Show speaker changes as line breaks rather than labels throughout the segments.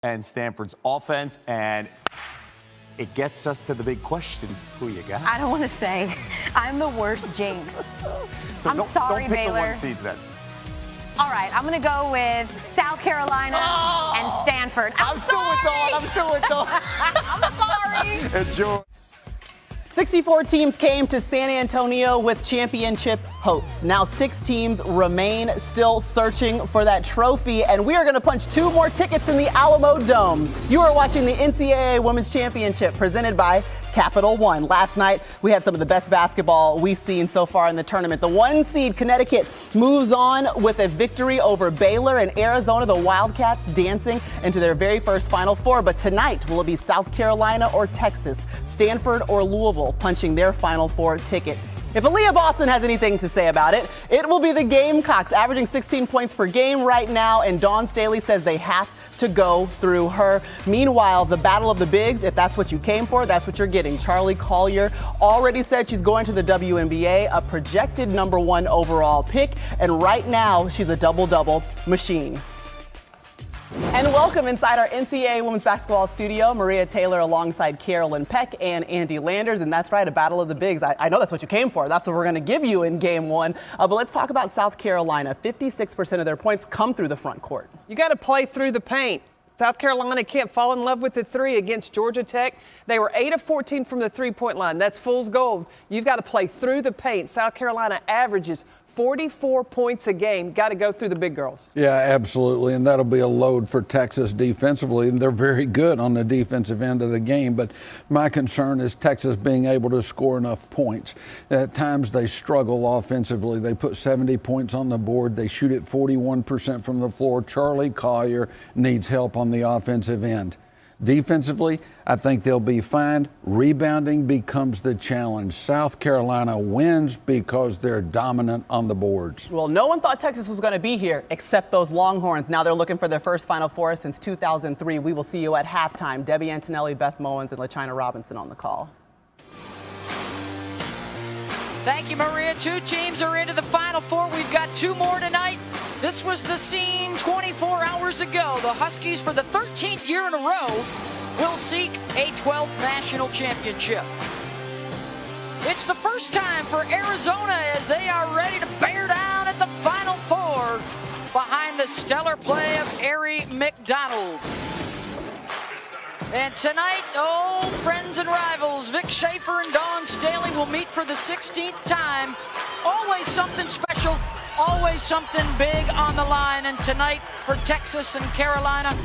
and Stanford's offense, and it gets us to the big question: who you got?
I don't want to say. I'm the worst jinx.
So
I'm sorry,
don't pick
Baylor.
the 1 seed then.
All right, I'm going to go with South Carolina and Stanford. I'm
still with Dawn. I'm still with Dawn.
I'm sorry.
Enjoy.
64 teams came to San Antonio with championship hopes. Now 6 teams remain still searching for that trophy, and we are going to punch 2 more tickets in the Alamo Dome. You are watching the NCAA Women's Championship presented by Capital One. Last night, we had some of the best basketball we've seen so far in the tournament. The 1 seed Connecticut moves on with a victory over Baylor, and Arizona, the Wildcats, dancing into their very first Final Four. But tonight, will it be South Carolina or Texas, Stanford or Louisville punching their Final Four ticket? If Aaliyah Boston has anything to say about it, it will be the Gamecocks, averaging 16 points per game right now, and Dawn Staley says they have to go through her. Meanwhile, the battle of the bigs, if that's what you came for, that's what you're getting. Charlie Collier already said she's going to the WNBA, a projected #1 overall pick, and right now she's a double-double machine. And welcome inside our NCAA Women's Basketball studio, Maria Taylor alongside Carolyn Peck and Andy Landers. And that's right, a battle of the bigs. I know that's what you came for. That's what we're going to give you in game 1. But let's talk about South Carolina. 56% of their points come through the front court.
You got to play through the paint. South Carolina can't fall in love with the 3 against Georgia Tech. They were 8 of 14 from the 3-point line. That's fool's gold. You've got to play through the paint. South Carolina averages 44 points a game. Got to go through the big girls.
Yeah, absolutely. And that'll be a load for Texas defensively. And they're very good on the defensive end of the game. But my concern is Texas being able to score enough points. At times they struggle offensively. They put 70 points on the board. They shoot at 41% from the floor. Charlie Collier needs help on the offensive end. Defensively, I think they'll be fine. Rebounding becomes the challenge. South Carolina wins because they're dominant on the boards.
Well, no one thought Texas was going to be here except those Longhorns. Now they're looking for their first Final Four since 2003. We will see you at halftime. Debbie Antonelli, Beth Mowens, and LaChina Robinson on the call.
Thank you, Maria. 2 teams are into the Final Four. We've got 2 more tonight. This was the scene 24 hours ago. The Huskies, for the 13th year in a row, will seek a 12th national championship. It's the first time for Arizona as they are ready to bear down at the Final Four behind the stellar play of Arie McDonald. And tonight, old friends and rivals, Vic Schaefer and Dawn Staley will meet for the 16th time. Always something special, always something big on the line. And tonight, for Texas and Carolina,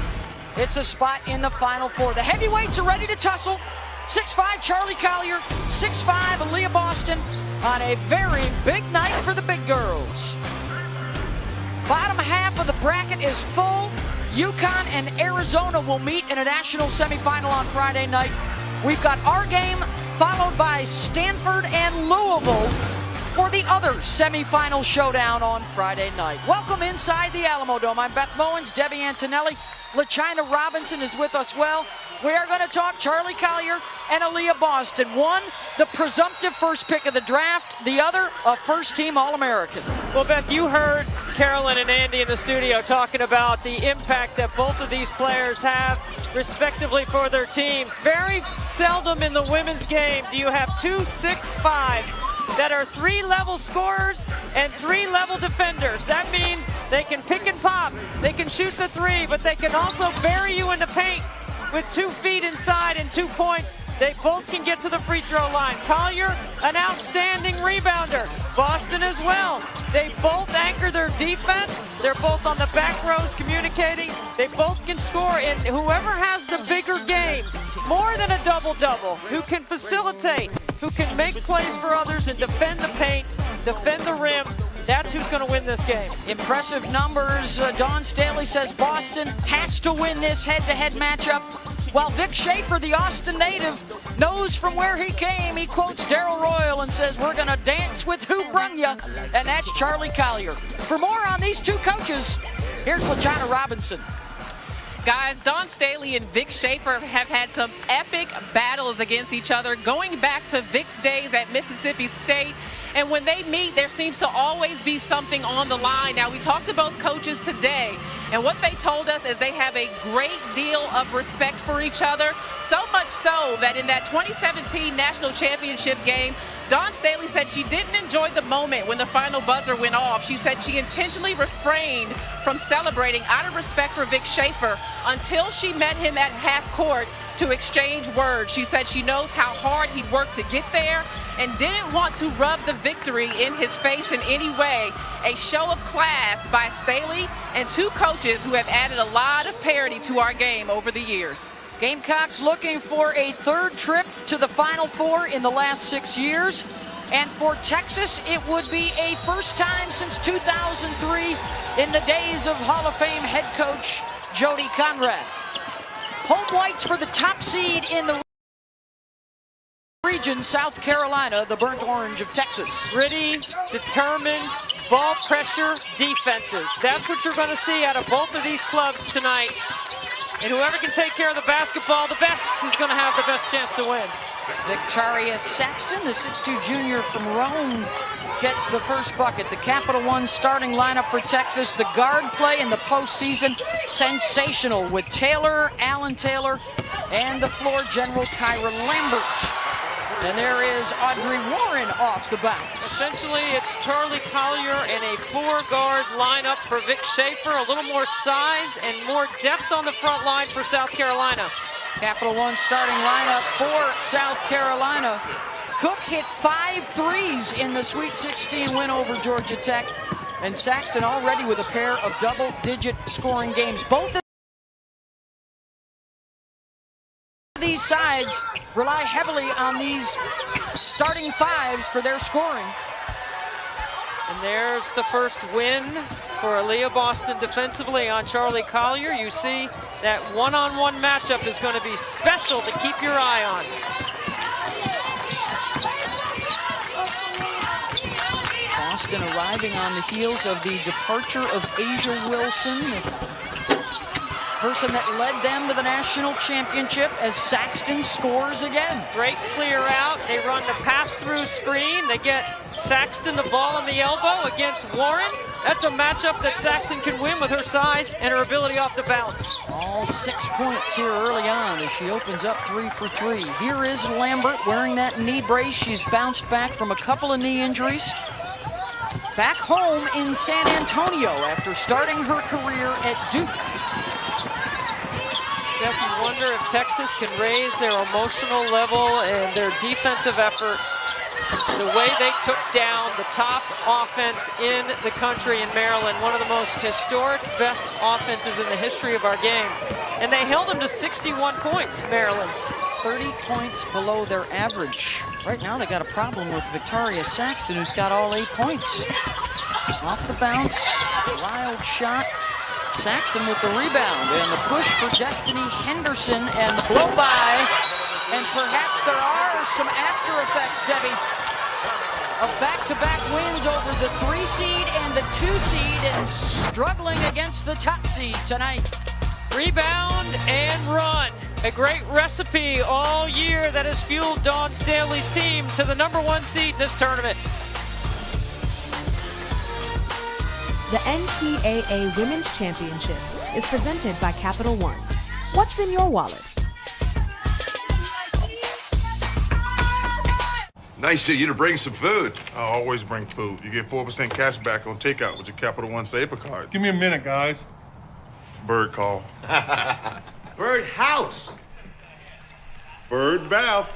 it's a spot in the Final Four. The heavyweights are ready to tussle. 6'5" Charlie Collier, 6'5" Aaliyah Boston on a very big night for the big girls. Bottom half of the bracket is full. UConn and Arizona will meet in a national semifinal on Friday night. We've got our game followed by Stanford and Louisville for the other semifinal showdown on Friday night. Welcome inside the Alamo Dome. I'm Beth Mowens, Debbie Antonelli. LaChina Robinson is with us. Well, we are going to talk Charlie Collier and Aaliyah Boston. One, the presumptive first pick of the draft. The other, a first-team All-American.
Well, Beth, you heard Carolyn and Andy in the studio talking about the impact that both of these players have, respectively, for their teams. Very seldom in the women's game do you have 2 6'5" that are 3-level scorers and 3-level defenders. That means they can pick and pop, they can shoot the 3, but they can also bury you in the paint with 2 feet inside and 2 points. They both can get to the free throw line. Collier, an outstanding rebounder. Boston as well. They both anchor their defense. They're both on the back rows communicating. They both can score. And whoever has the bigger game, more than a double-double, who can facilitate, who can make plays for others and defend the paint, defend the rim, that's who's going to win this game.
Impressive numbers. Dawn Staley says Boston has to win this head-to-head matchup. While Vic Schaefer, the Austin native, knows from where he came. He quotes Darryl Royal and says, "We're going to dance with who brung ya," and that's Charlie Collier. For more on these 2 coaches, here's LaChina Robinson.
Guys, Dawn Staley and Vic Schaefer have had some epic battles against each other, going back to Vic's days at Mississippi State. And when they meet, there seems to always be something on the line. Now, we talked to both coaches today, and what they told us is they have a great deal of respect for each other, so much so that in that 2017 national championship game, Dawn Staley said she didn't enjoy the moment when the final buzzer went off. She said she intentionally refrained from celebrating out of respect for Vic Schaefer until she met him at half court to exchange words. She said she knows how hard he worked to get there and didn't want to rub the victory in his face in any way. A show of class by Staley and two coaches who have added a lot of parity to our game over the years.
Gamecocks looking for a third trip to the Final Four in the last 6 years. And for Texas, it would be a first time since 2003 in the days of Hall of Fame head coach Jody Conrad. Home whites for the top seed in the region, South Carolina, the burnt orange of Texas.
Gritty, determined, ball pressure defenses. That's what you're going to see out of both of these clubs tonight. And whoever can take care of the basketball the best is going to have the best chance to win.
Victoria Saxton, the 6'2 junior from Rome, gets the first bucket. The Capital One starting lineup for Texas. The guard play in the postseason, sensational with Taylor, Alan Taylor, and the floor general, Kyra Lambert. And there is Audrey Warren off the bounce.
Essentially, it's Charlie Collier and a four-guard lineup for Vic Schaefer. A little more size and more depth on the front line for South Carolina.
Capital One starting lineup for South Carolina. Cook hit 5 threes in the Sweet 16 win over Georgia Tech. And Saxton already with a pair of double-digit scoring games. Both of these sides rely heavily on these starting fives for their scoring.
And there's the first win for Aaliyah Boston defensively on Charlie Collier. You see that one-on-one matchup is going to be special to keep your eye on.
Boston arriving on the heels of the departure of Asia Wilson, person that led them to the national championship, as Saxton scores again.
Great clear out. They run the pass-through screen. They get Saxton the ball on the elbow against Warren. That's a matchup that Saxton can win with her size and her ability off the bounce.
All 6 points here early on as she opens up 3 for 3. Here is Lambert wearing that knee brace. She's bounced back from a couple of knee injuries. Back home in San Antonio after starting her career at Duke.
You wonder if Texas can raise their emotional level and their defensive effort the way they took down the top offense in the country in Maryland, one of the most historic, best offenses in the history of our game. And they held them to 61 points, Maryland.
30 points below their average. Right now they got a problem with Victoria Saxton, who's got all 8 points. Off the bounce, wild shot. Saxton with the rebound and the push for Destiny Henderson and the blow by. And perhaps there are some after effects, Debbie, of back-to-back wins over the 3 seed and the 2 seed and struggling against the top seed tonight.
Rebound and run. A great recipe all year that has fueled Dawn Staley's team to the #1 seed in this tournament.
The NCAA Women's Championship is presented by Capital One. What's in your wallet?
Nice of you to bring some food. I always bring food. You get 4% cash back on takeout with your Capital One Saver card.
Give me a minute, guys.
Bird call.
Bird house.
Bird bath.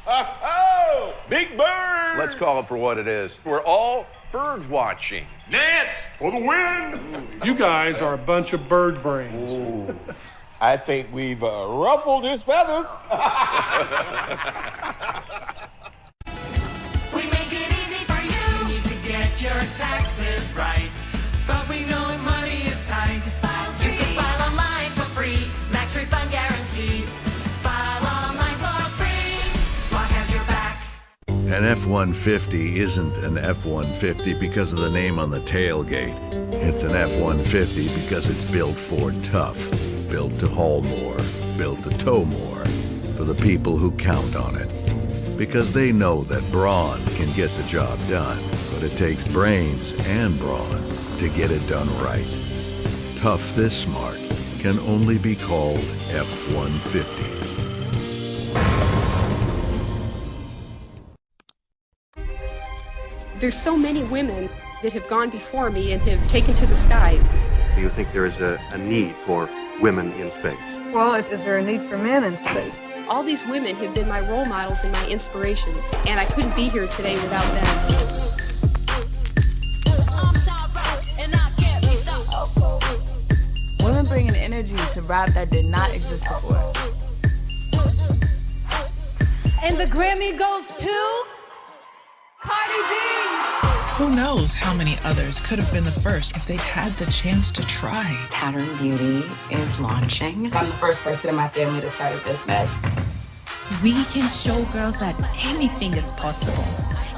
Oh, big bird.
Let's call it for what it is. We're all bird watching.
Nance for the win.
You guys are a bunch of bird brains.
Ooh. I think we've ruffled his feathers.
We make it easy for you. You need to get your taxes right. But we know that money is tight. You can file online for free. Max refund guaranteed. File online for free. Block has your back.
An F-150 isn't an F-150 because of the name on the tailgate. It's an F-150 because it's built Ford tough. built to haul more, built to tow more, for the people who count on it. Because they know that brawn can get the job done, but it takes brains and brawn to get it done right. Tough this smart can only be called F-150.
There's so many women that have gone before me and have taken to the sky.
Do you think there is a need for women in space?
Well, is there a need for men in space?
All these women have been my role models and my inspiration, and I couldn't be here today without them.
Women bring an energy to rap that did not exist before.
And the Grammy goes to Cardi B.
Who knows how many others could have been the first if they'd had the chance to try.
Pattern Beauty is launching. I'm the first person in my family to start a business.
We can show girls that anything is possible.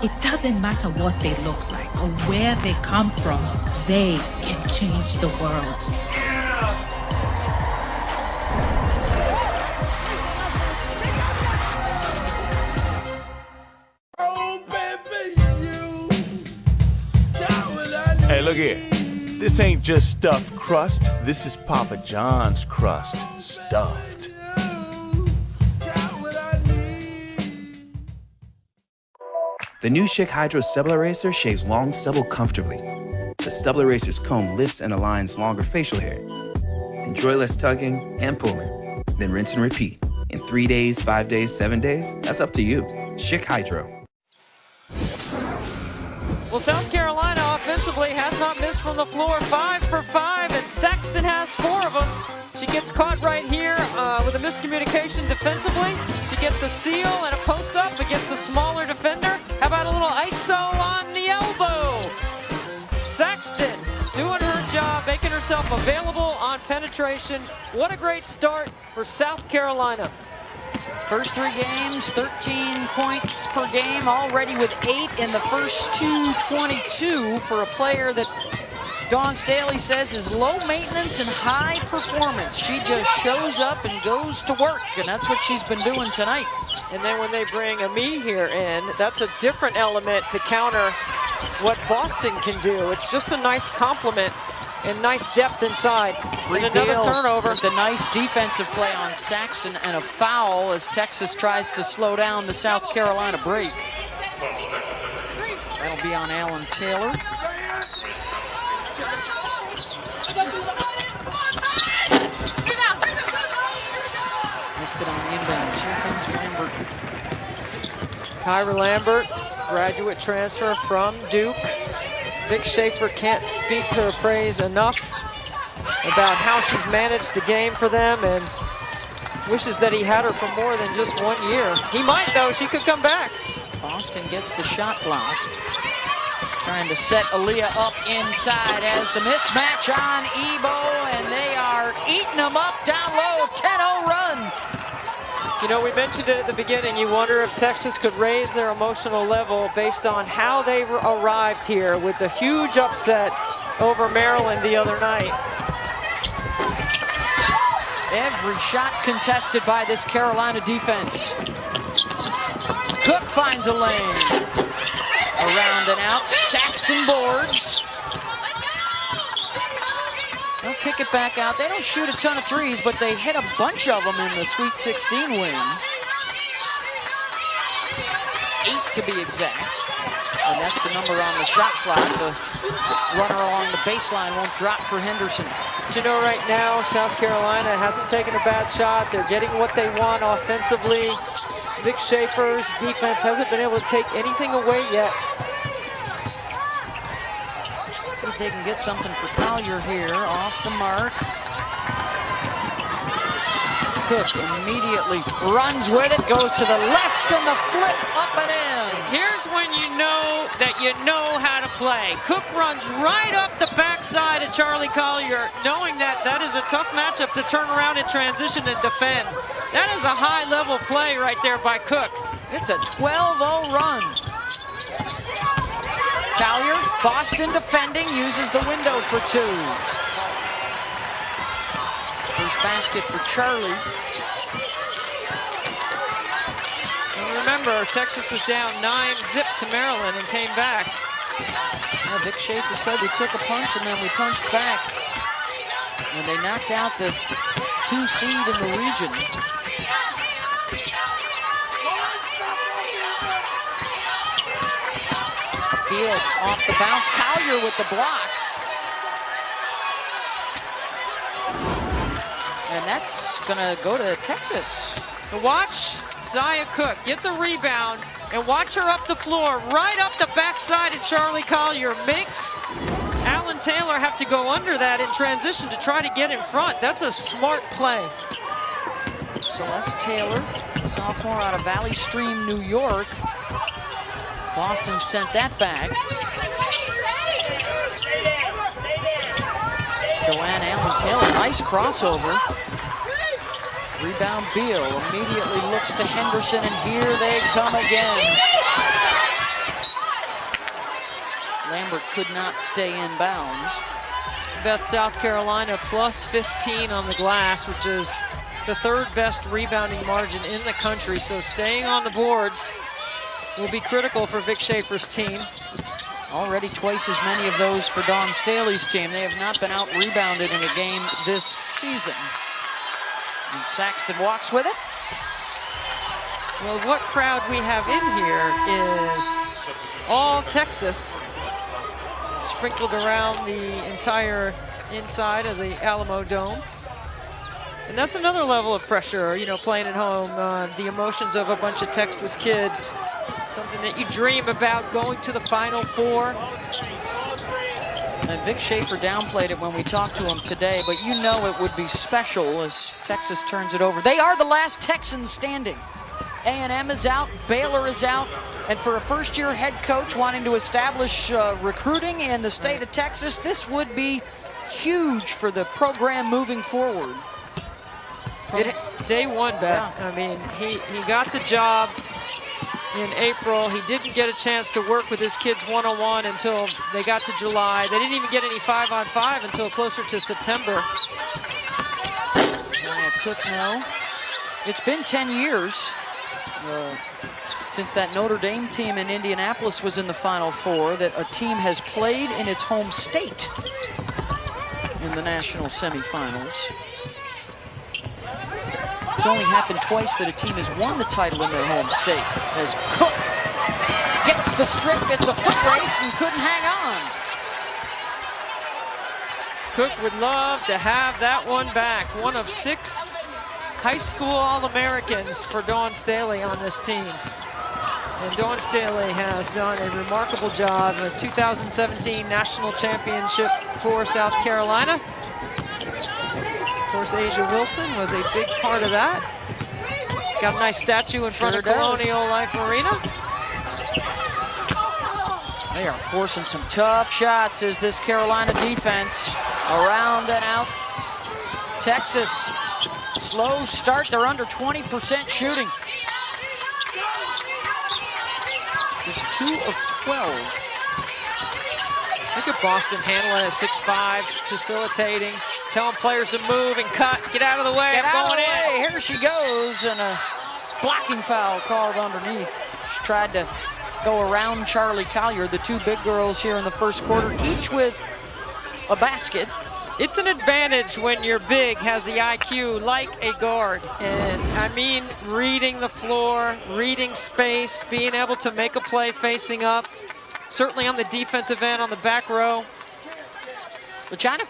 It doesn't matter what they look like or where they come from. They can change the world.
Hey, look here. This ain't just stuffed crust. This is Papa John's crust. Stuffed.
The new Schick Hydro Stubble Eraser shaves long stubble comfortably. The Stubble Eraser's comb lifts and aligns longer facial hair. Enjoy less tugging and pulling. Then rinse and repeat. In 3 days, 5 days, 7 days, that's up to you. Schick Hydro.
Well, South Carolina offensively has not missed from the floor. 5 for 5, and Saxton has 4 of them. She gets caught right here with a miscommunication defensively. She gets a seal and a post-up against a smaller defender. How about a little ISO on the elbow? Saxton doing her job, making herself available on penetration. What a great start for South Carolina.
First 3 games, 13 points per game, already with 8 in the first 2:22 for a player that Dawn Staley says is low maintenance and high performance. She just shows up and goes to work, and that's what she's been doing tonight.
And then when they bring Ami here in, that's a different element to counter what Boston can do. It's just a nice complement and nice depth inside. And another turnover.
With a nice defensive play on Saxton and a foul as Texas tries to slow down the South Carolina break. That'll be on Alan Taylor. Missed it on the inbounds. Here comes Lambert.
Kyra Lambert, graduate transfer from Duke. Vic Schaefer can't speak her praise enough about how she's managed the game for them and wishes that he had her for more than just 1 year. He might, though. She could come back.
Boston gets the shot blocked. Trying to set Aaliyah up inside as the mismatch on Ebo, and they are eating them up down low. 10-0 run.
You know, we mentioned it at the beginning. You wonder if Texas could raise their emotional level based on how they arrived here with the huge upset over Maryland the other night.
Every shot contested by this Carolina defense. Cook finds a lane. Around and out, Saxton boards. They'll kick it back out. They don't shoot a ton of threes, but they hit a bunch of them in the Sweet 16 win. 8 to be exact. And that's the number on the shot clock. The runner along the baseline won't drop for Henderson.
But you know, right now, South Carolina hasn't taken a bad shot. They're getting what they want offensively. Vic Schaefer's defense hasn't been able to take anything away yet.
See if they can get something for Collier here, off the mark. Cook immediately runs with it, goes to the left, and the flip up and in.
Here's when you know that you know how to play. Cook runs right up the backside of Charlie Collier, knowing that that is a tough matchup to turn around in transition and defend. That is a high-level play right there by Cook.
It's a 12-0 run. Collier, Boston defending, uses the window for 2. First basket for Charlie.
And remember, Texas was down 9-zip to Maryland and came back.
Yeah, Vic Schaefer said we took a punch and then we punched back. And they knocked out the 2 seed in the region. Field off the bounce. Collier with the block. And that's going to go to Texas.
But watch Zia Cook get the rebound and watch her up the floor, right up the backside of Charlie Collier. Makes Alan Taylor have to go under that in transition to try to get in front. That's a smart play.
Celeste Taylor, sophomore out of Valley Stream, New York. Boston sent that back. Joanne Allen Taylor, nice crossover. Rebound Beal immediately looks to Henderson, and here they come again. Lambert could not stay in bounds.
That's South Carolina plus 15 on the glass, which is the 3rd best rebounding margin in the country. So staying on the boards will be critical for Vic Schaefer's team.
Already twice as many of those for Dawn Staley's team. They have not been out-rebounded in a game this season. And Saxton walks with it.
Well, what crowd we have in here is all Texas, sprinkled around the entire inside of the Alamo Dome. And that's another level of pressure, you know, playing at home. The emotions of a bunch of Texas kids. Something that you dream about, going to the Final Four.
And Vic Schaefer downplayed it when we talked to him today, but you know it would be special as Texas turns it over. They are the last Texans standing. A&M is out, Baylor is out, and for a first-year head coach wanting to establish recruiting in the state of Texas, this would be huge for the program moving forward.
Day one, Beth. Yeah. I mean, he got the job in April. He didn't get a chance to work with his kids one-on-one until they got to July. They didn't even get any 5-on-5 until closer to September.
Cook now. It's been 10 years since that Notre Dame team in Indianapolis was in the Final Four that a team has played in its home state in the national semifinals. It's only happened twice that a team has won the title in their home state, as Cook gets the strip, gets a foot race, and couldn't hang on.
Cook would love to have that one back. One of 6 high school All-Americans for Dawn Staley on this team. And Dawn Staley has done a remarkable job. A 2017 national championship for South Carolina. Of course, Asia Wilson was a big part of that. Got a nice statue in front of Colonial Life Arena.
They are forcing some tough shots as this Carolina defense around and out. Texas, slow start. They're under 20% shooting. Just 2 of 12.
Look at Boston handling at 6'5", facilitating, telling players to move and cut. Get out of the way.
Get out of the way. Here she goes, and a blocking foul called underneath. She tried to go around Charlie Collier, the 2 big girls here in the first quarter, each with a basket.
It's an advantage when your big has the IQ like a guard. And I mean reading the floor, reading space, being able to make a play facing up. Certainly on the defensive end, on the back row.
Luciana?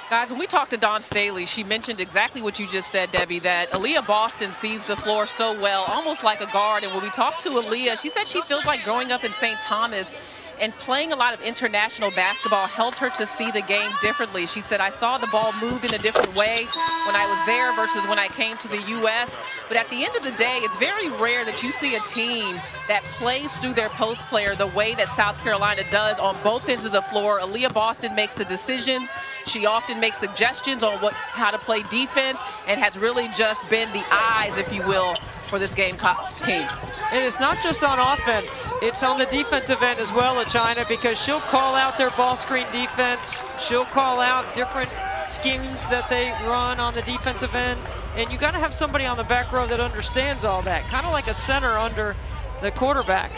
Guys, when we talked to Dawn Staley, she mentioned exactly what you just said, Debbie, that Aaliyah Boston sees the floor so well, almost like a guard. And when we talked to Aaliyah, she said she feels like growing up in St. Thomas and playing a lot of international basketball helped her to see the game differently. She said, I saw the ball move in a different way when I was there versus when I came to the U.S. But at the end of the day, it's very rare that you see a team that plays through their post player the way that South Carolina does on both ends of the floor. Aaliyah Boston makes the decisions. She often makes suggestions on how to play defense and has really just been the eyes, if you will, for this game team.
And it's not just on offense, it's on the defensive end as well, China, because she'll call out their ball screen defense. She'll call out different schemes that they run on the defensive end. And you got to have somebody on the back row that understands all that, kind of like a center under the quarterback.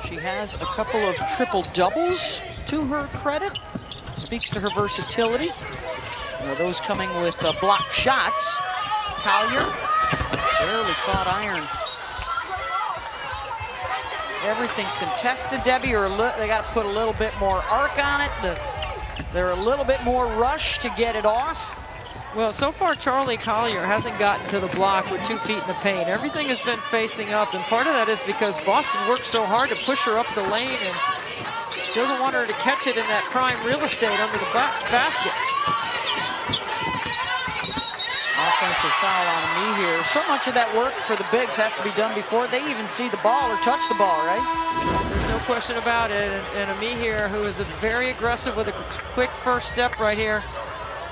She has a couple of triple doubles to her credit. Speaks to her versatility. Those coming with blocked shots. Collier barely caught iron. Everything contested, Debbie, or they got to put a little bit more arc on it. They're a little bit more rushed to get it off.
Well, so far Charlie Collier hasn't gotten to the block with 2 feet in the paint. Everything has been facing up, and part of that is because Boston worked so hard to push her up the lane and doesn't want her to catch it in that prime real estate under the basket.
Offensive foul on me here. So much of that work for the bigs has to be done before they even see the ball or touch the ball, right?
There's no question about it. And Ami here, who is very aggressive with a quick first step right here.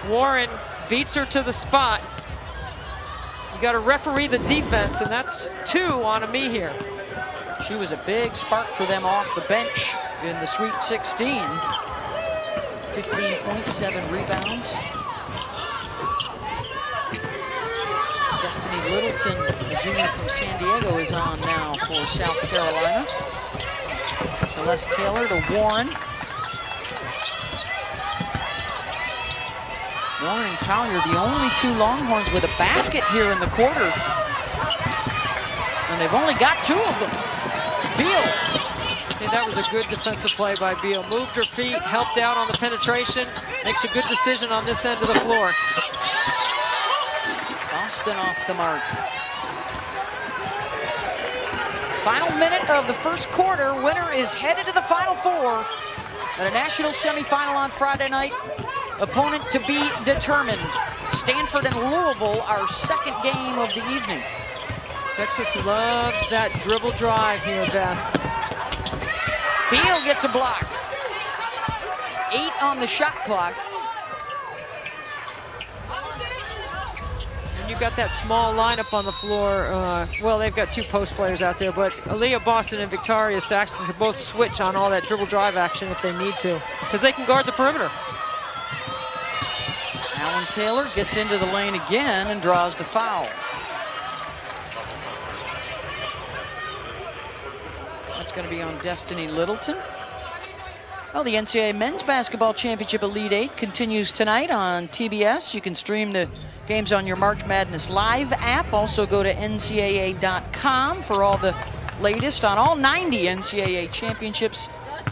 Warren beats her to the spot. You got to referee the defense, and that's 2 on Ami here.
She was a big spark for them off the bench in the Sweet 16. 15.7 rebounds. Destiny Littleton, the junior from San Diego, is on now for South Carolina. Celeste Taylor to Warren. Warren and Collier, the only 2 Longhorns with a basket here in the quarter. And they've only got 2 of them. Beal.
And that was a good defensive play by Beal. Moved her feet, helped out on the penetration, makes a good decision on this end of the floor.
Boston off the mark. Final minute of the first quarter. Winner is headed to the Final Four at a national semifinal on Friday night. Opponent to be determined. Stanford and Louisville, our second game of the evening.
Texas loves that dribble drive here, Beth.
Beal gets a block. 8 on the shot clock.
And you've got that small lineup on the floor. Well, they've got 2 post players out there, but Aaliyah Boston and Victoria Saxton can both switch on all that dribble drive action if they need to, because they can guard the perimeter.
Alan Taylor gets into the lane again and draws the foul. That's going to be on Destiny Littleton. Well, the NCAA Men's Basketball Championship Elite 8 continues tonight on TBS. You can stream the games on your March Madness Live app. Also go to ncaa.com for all the latest on all 90 NCAA championships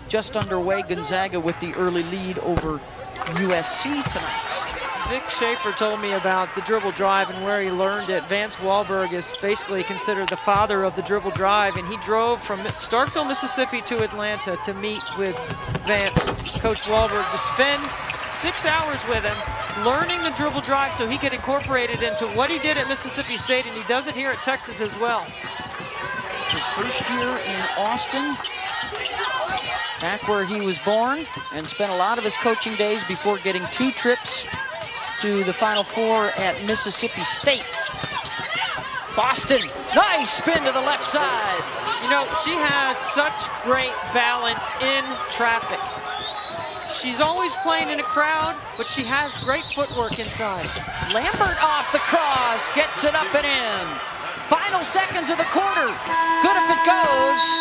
just underway. Gonzaga with the early lead over USC tonight.
Vic Schaefer told me about the dribble drive and where he learned it. Vance Wahlberg is basically considered the father of the dribble drive, and he drove from Starkville, Mississippi to Atlanta to meet with Vance, Coach Wahlberg, to spend 6 hours with him learning the dribble drive so he could incorporate it into what he did at Mississippi State, and he does it here at Texas as well.
His first year in Austin, back where he was born, and spent a lot of his coaching days before getting 2 trips to the Final Four at Mississippi State. Boston, nice spin to the left side.
You know, she has such great balance in traffic. She's always playing in a crowd, but she has great footwork inside.
Lambert off the cross, gets it up and in. Final seconds of the quarter. Good if it goes.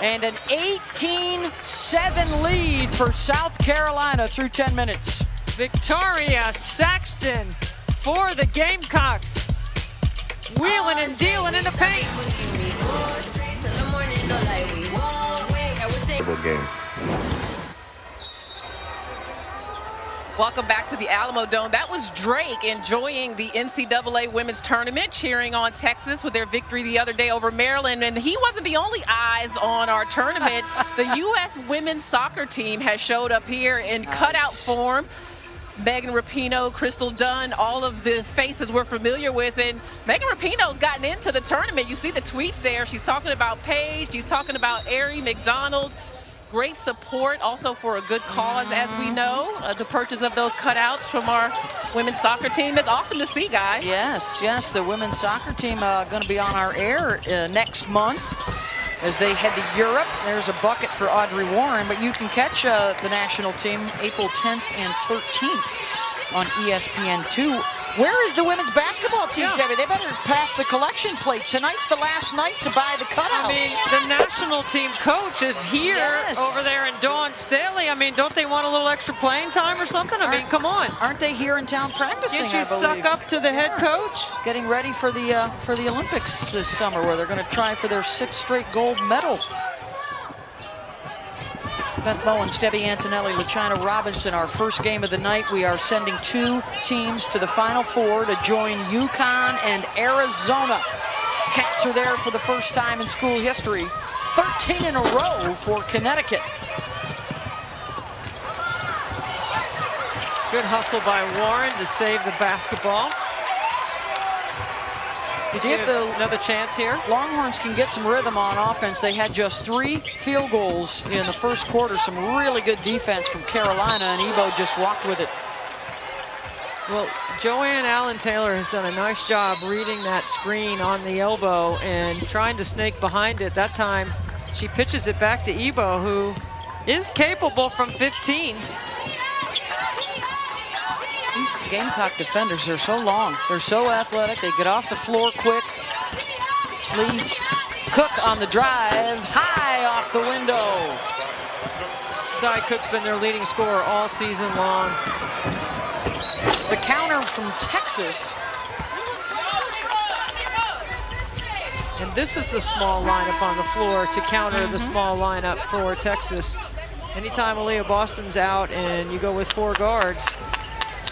And an 18-7 lead for South Carolina through 10 minutes.
Victoria Saxton for the Gamecocks. Wheeling and dealing in the paint.
Game.
Welcome back to the Alamo Dome. That was Drake enjoying the NCAA Women's Tournament, cheering on Texas with their victory the other day over Maryland. And he wasn't the only eyes on our tournament. The U.S. women's soccer team has showed up here in cutout form. Megan Rapinoe, Crystal Dunn, all of the faces we're familiar with. And Megan Rapinoe's gotten into the tournament. You see the tweets there. She's talking about Paige. She's talking about Arie McDonald. Great support also for a good cause, as we know. The purchase of those cutouts from our women's soccer team is awesome to see, guys.
Yes, the women's soccer team going to be on our air next month. as they head to Europe. There's a bucket for Audrey Warren, but you can catch the national team April 10th and 13th on ESPN2. Where is the women's basketball team, Debbie? They better pass the collection plate. Tonight's the last night to buy the cutouts.
I mean, the national team coach is here over there in Dawn Staley. I mean, don't they want a little extra playing time or something? I mean, come on.
Aren't they here in town practicing,
Can't you suck up to the head coach?
Getting ready for the Olympics this summer, where they're going to try for their 6th straight gold medal. Beth Bowen, Stevie Antonelli, LaChina Robinson, our first game of the night. We are sending 2 teams to the Final Four to join UConn and Arizona. Cats are there for the first time in school history. 13 in a row for Connecticut.
Good hustle by Warren to save the basketball.
See if the
another chance here.
Longhorns can get some rhythm on offense. They had just 3 field goals in the first quarter. Some really good defense from Carolina, and Ebo just walked with it.
Well, Joanne Allen-Taylor has done a nice job reading that screen on the elbow and trying to snake behind it. That time, she pitches it back to Ebo, who is capable from 15.
These Gamecock defenders, they're so long. They're so athletic. They get off the floor quick. Lee Cook on the drive. High off the window.
Ty Cook's been their leading scorer all season long.
The counter from Texas.
And this is the small lineup on the floor to counter the small lineup for Texas. Anytime Aaliyah Boston's out and you go with 4 guards.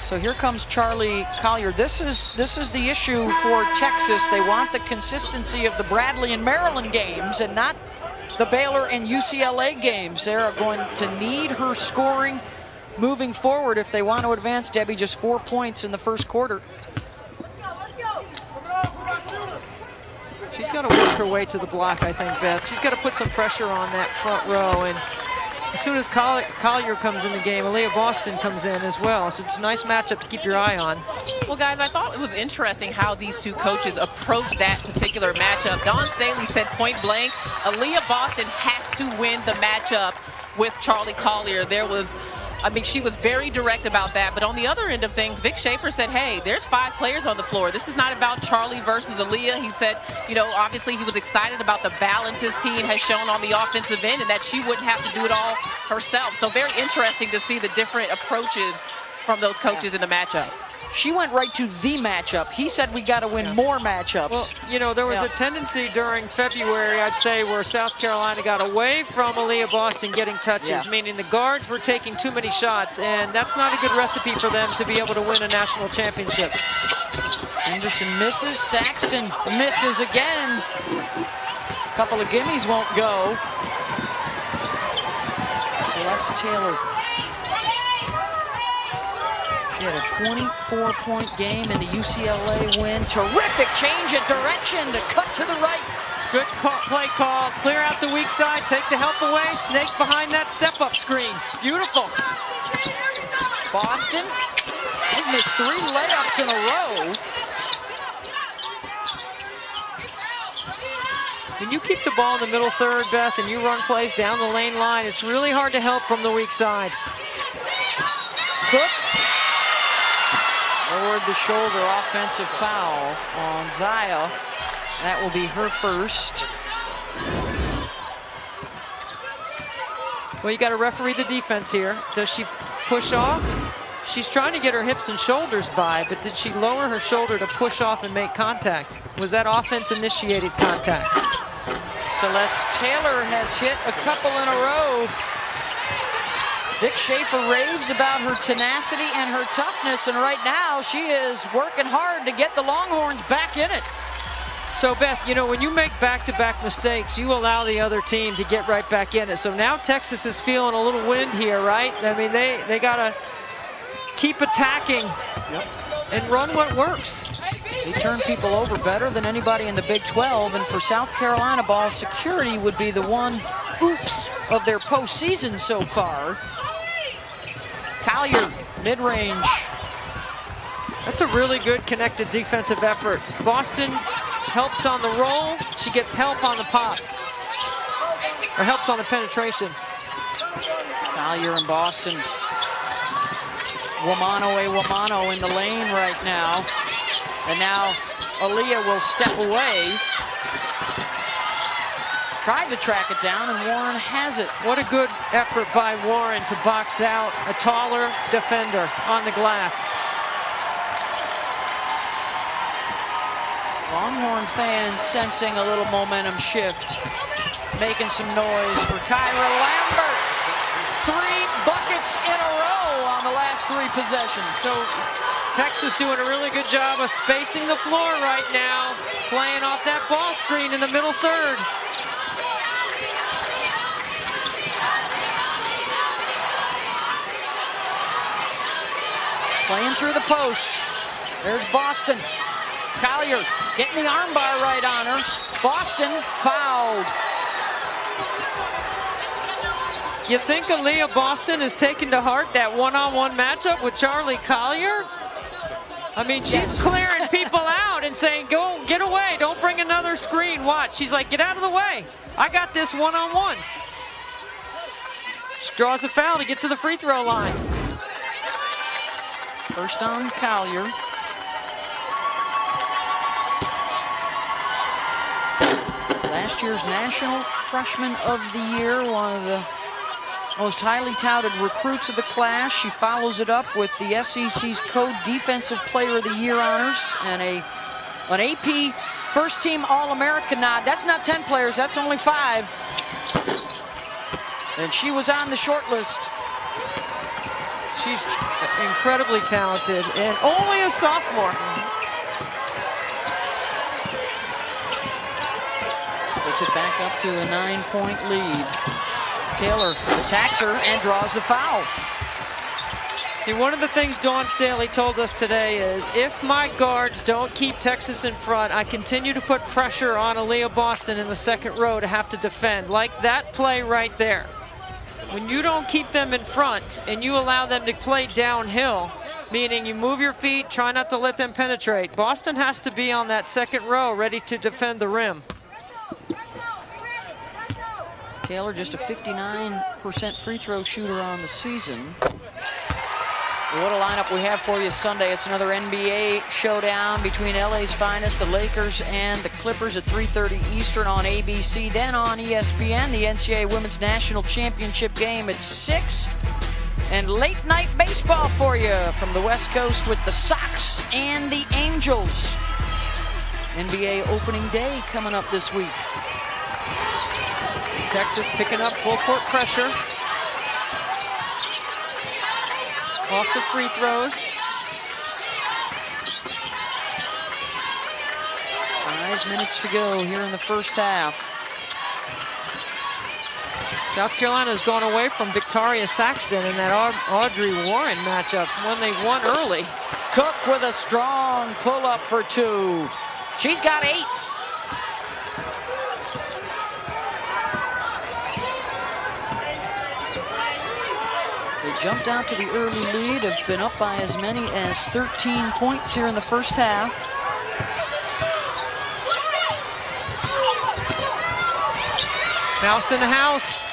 So here comes Charlie Collier. This is the issue for Texas. They want the consistency of the Bradley and Maryland games and not the Baylor and UCLA games. They're going to need her scoring moving forward if they want to advance. Debbie, just 4 points in the first quarter.
She's got to work her way to the block, I think, Beth. She's got to put some pressure on that front row. And as soon as Collier comes in the game, Aaliyah Boston comes in as well. So it's a nice matchup to keep your eye on.
Well, guys, I thought it was interesting how these 2 coaches approached that particular matchup. Dawn Staley said point blank, Aaliyah Boston has to win the matchup with Charlie Collier. She was very direct about that. But on the other end of things, Vic Schaefer said, hey, there's 5 players on the floor. This is not about Charlie versus Aaliyah. He said, obviously he was excited about the balance his team has shown on the offensive end and that she wouldn't have to do it all herself. So very interesting to see the different approaches from those coaches in the matchup.
She went right to the matchup. He said we got to win more matchups.
Well, there was a tendency during February, I'd say, where South Carolina got away from Aaliyah Boston getting touches, meaning the guards were taking too many shots, and that's not a good recipe for them to be able to win a national championship.
Anderson misses. Saxton misses again. A couple of gimmies won't go. Celeste Taylor. She had a 24-point game in the UCLA win. Terrific change of direction to cut to the right.
Good play call. Clear out the weak side. Take the help away. Snake behind that step-up screen. Beautiful.
Boston. They've missed 3 layups in a row.
When you keep the ball in the middle third, Beth, and you run plays down the lane line, it's really hard to help from the weak side.
Cook. Lowered the shoulder, offensive foul on Zaya. That will be her first.
Well, you got to referee the defense here. Does she push off? She's trying to get her hips and shoulders by, but did she lower her shoulder to push off and make contact? Was that offense-initiated contact?
Celeste Taylor has hit a couple in a row. Vic Schaefer raves about her tenacity and her toughness, and right now she is working hard to get the Longhorns back in it.
So, Beth, when you make back-to-back mistakes, you allow the other team to get right back in it. So now Texas is feeling a little wind here, right? I mean, they got to keep attacking and run what works.
They turn people over better than anybody in the Big 12, and for South Carolina, ball security would be the one oops of their postseason so far. Collier, mid-range.
That's a really good connected defensive effort. Boston helps on the roll. She gets help on the pop. or helps on the penetration.
Collier and Boston. Womano in the lane right now. And now Aaliyah will step away. Tried to track it down, and Warren has it.
What a good effort by Warren to box out a taller defender on the glass.
Longhorn fans sensing a little momentum shift. Making some noise for Kyra Lambert. 3 buckets in a row on the last 3 possessions.
So Texas doing a really good job of spacing the floor right now, playing off that ball screen in the middle third.
Playing through the post. There's Boston. Collier getting the armbar right on her. Boston fouled.
You think Aaliyah Boston is taking to heart that one-on-one matchup with Charlie Collier? I mean, she's clearing people out and saying, go, get away, don't bring another screen, watch. She's like, get out of the way. I got this one-on-one. She draws a foul to get to the free throw line.
First on Collier. Last year's National Freshman of the Year, one of the most highly touted recruits of the class. She follows it up with the SEC's Co-Defensive Player of the Year honors and an AP First Team All-American nod. That's not 10 players, that's only 5. And she was on the short list.
She's incredibly talented and only a sophomore.
Gets it back up to a 9-point lead. Taylor attacks her and draws the foul.
See, one of the things Dawn Staley told us today is, if my guards don't keep Texas in front, I continue to put pressure on Aaliyah Boston in the second row to have to defend, like that play right there. When you don't keep them in front and you allow them to play downhill, meaning you move your feet, try not to let them penetrate, Boston has to be on that second row ready to defend the rim.
Taylor just a 59% free throw shooter on the season. What a lineup we have for you Sunday. It's another NBA showdown between LA's finest, the Lakers and the Clippers at 3:30 Eastern on ABC. Then on ESPN, the NCAA Women's National Championship game at 6. And late night baseball for you from the West Coast with the Sox and the Angels. NBA opening day coming up this week.
Texas picking up full court pressure. Off the free throws.
5 minutes to go here in the first half.
South Carolina has gone away from Victoria Saxton in that Audrey Warren matchup when they won early.
Cook with a strong pull-up for 2. She's got 8. They jumped out to the early lead, have been up by as many as 13 points here in the first half.
Mouse in the house.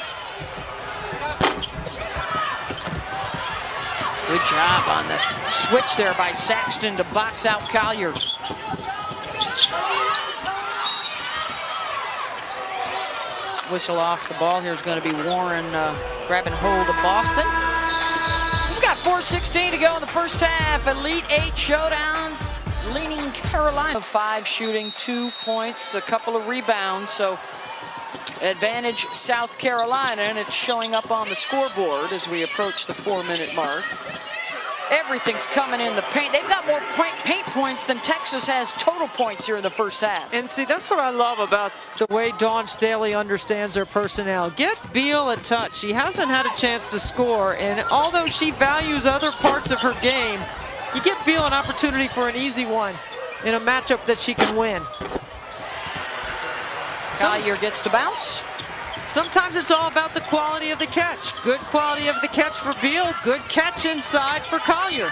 Good job on the switch there by Saxton to box out Collier. Whistle off the ball here is going to be Warren grabbing hold of Boston. We've got 4:16 to go in the first half. Elite 8 showdown. Leaning Carolina. 5 shooting, 2 points, a couple of rebounds. So advantage South Carolina, and it's showing up on the scoreboard as we approach the 4-minute mark. Everything's coming in the paint. They've got more paint points than Texas has total points here in the first half.
And see, that's what I love about the way Dawn Staley understands her personnel. Get Beal a touch. She hasn't had a chance to score, and although she values other parts of her game, you give Beal an opportunity for an easy one in a matchup that she can win.
Collier gets the bounce.
Sometimes it's all about the quality of the catch. Good quality of the catch for Beal. Good catch inside for Collier.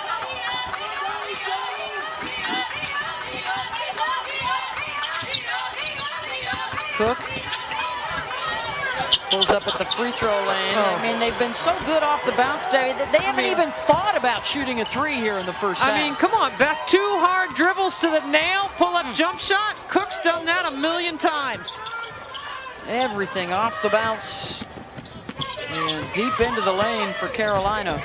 Cook Pulls up at the free throw lane. I mean, they've been so good off the bounce, Davey, that they haven't even thought about shooting a three here in the first half.
I mean, come on, Beth. 2 hard dribbles to the nail, pull-up jump shot. Cook's done that a million times.
Everything off the bounce and deep into the lane for Carolina.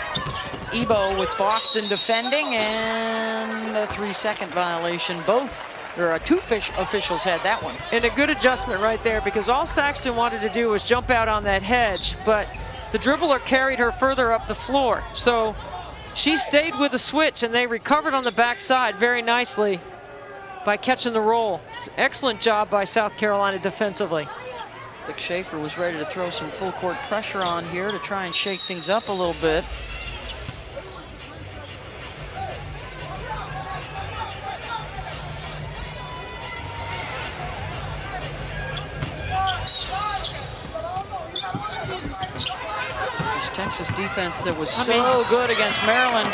Ebo with Boston defending and a 3-second violation. Both. There are 2 officials had that one.
And a good adjustment right there, because all Saxton wanted to do was jump out on that hedge, but the dribbler carried her further up the floor. So she stayed with the switch, and they recovered on the backside very nicely by catching the roll. It's an excellent job by South Carolina defensively.
Vic Schaefer was ready to throw some full court pressure on here to try and shake things up a little bit. Texas defense that was so good against Maryland.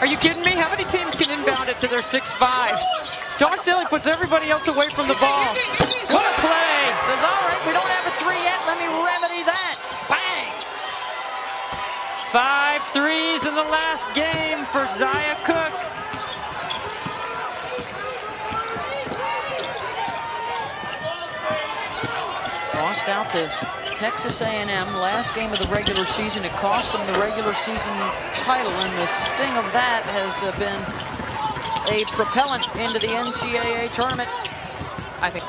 Are you kidding me? How many teams can inbound it to their 6'5"? Dawn Staley puts everybody else away from the ball. What a play!
Says, all right, we don't have a 3 yet. Let me remedy that. Bang!
5 threes in the last game for Zia Cook.
Lost out to Texas A&M last game of the regular season. It cost them the regular season title, and the sting of that has been a propellant into the NCAA tournament. I think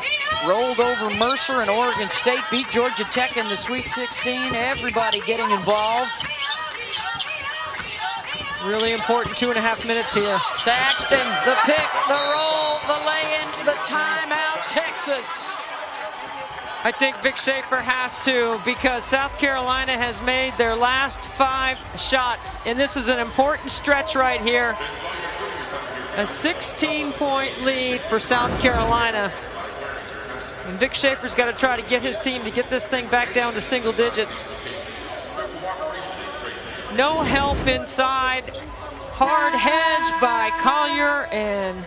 rolled over Mercer, and Oregon State beat Georgia Tech in the Sweet 16. Everybody getting involved.
Really important 2.5 minutes here.
Saxton, the pick, the roll, the lay-in, the timeout, Texas.
I think Vic Schaefer has to, because South Carolina has made their last 5 shots, and this is an important stretch right here. A 16-point lead for South Carolina. And Vic Schaefer's got to try to get his team to get this thing back down to single digits. No help inside. Hard hedge by Collier and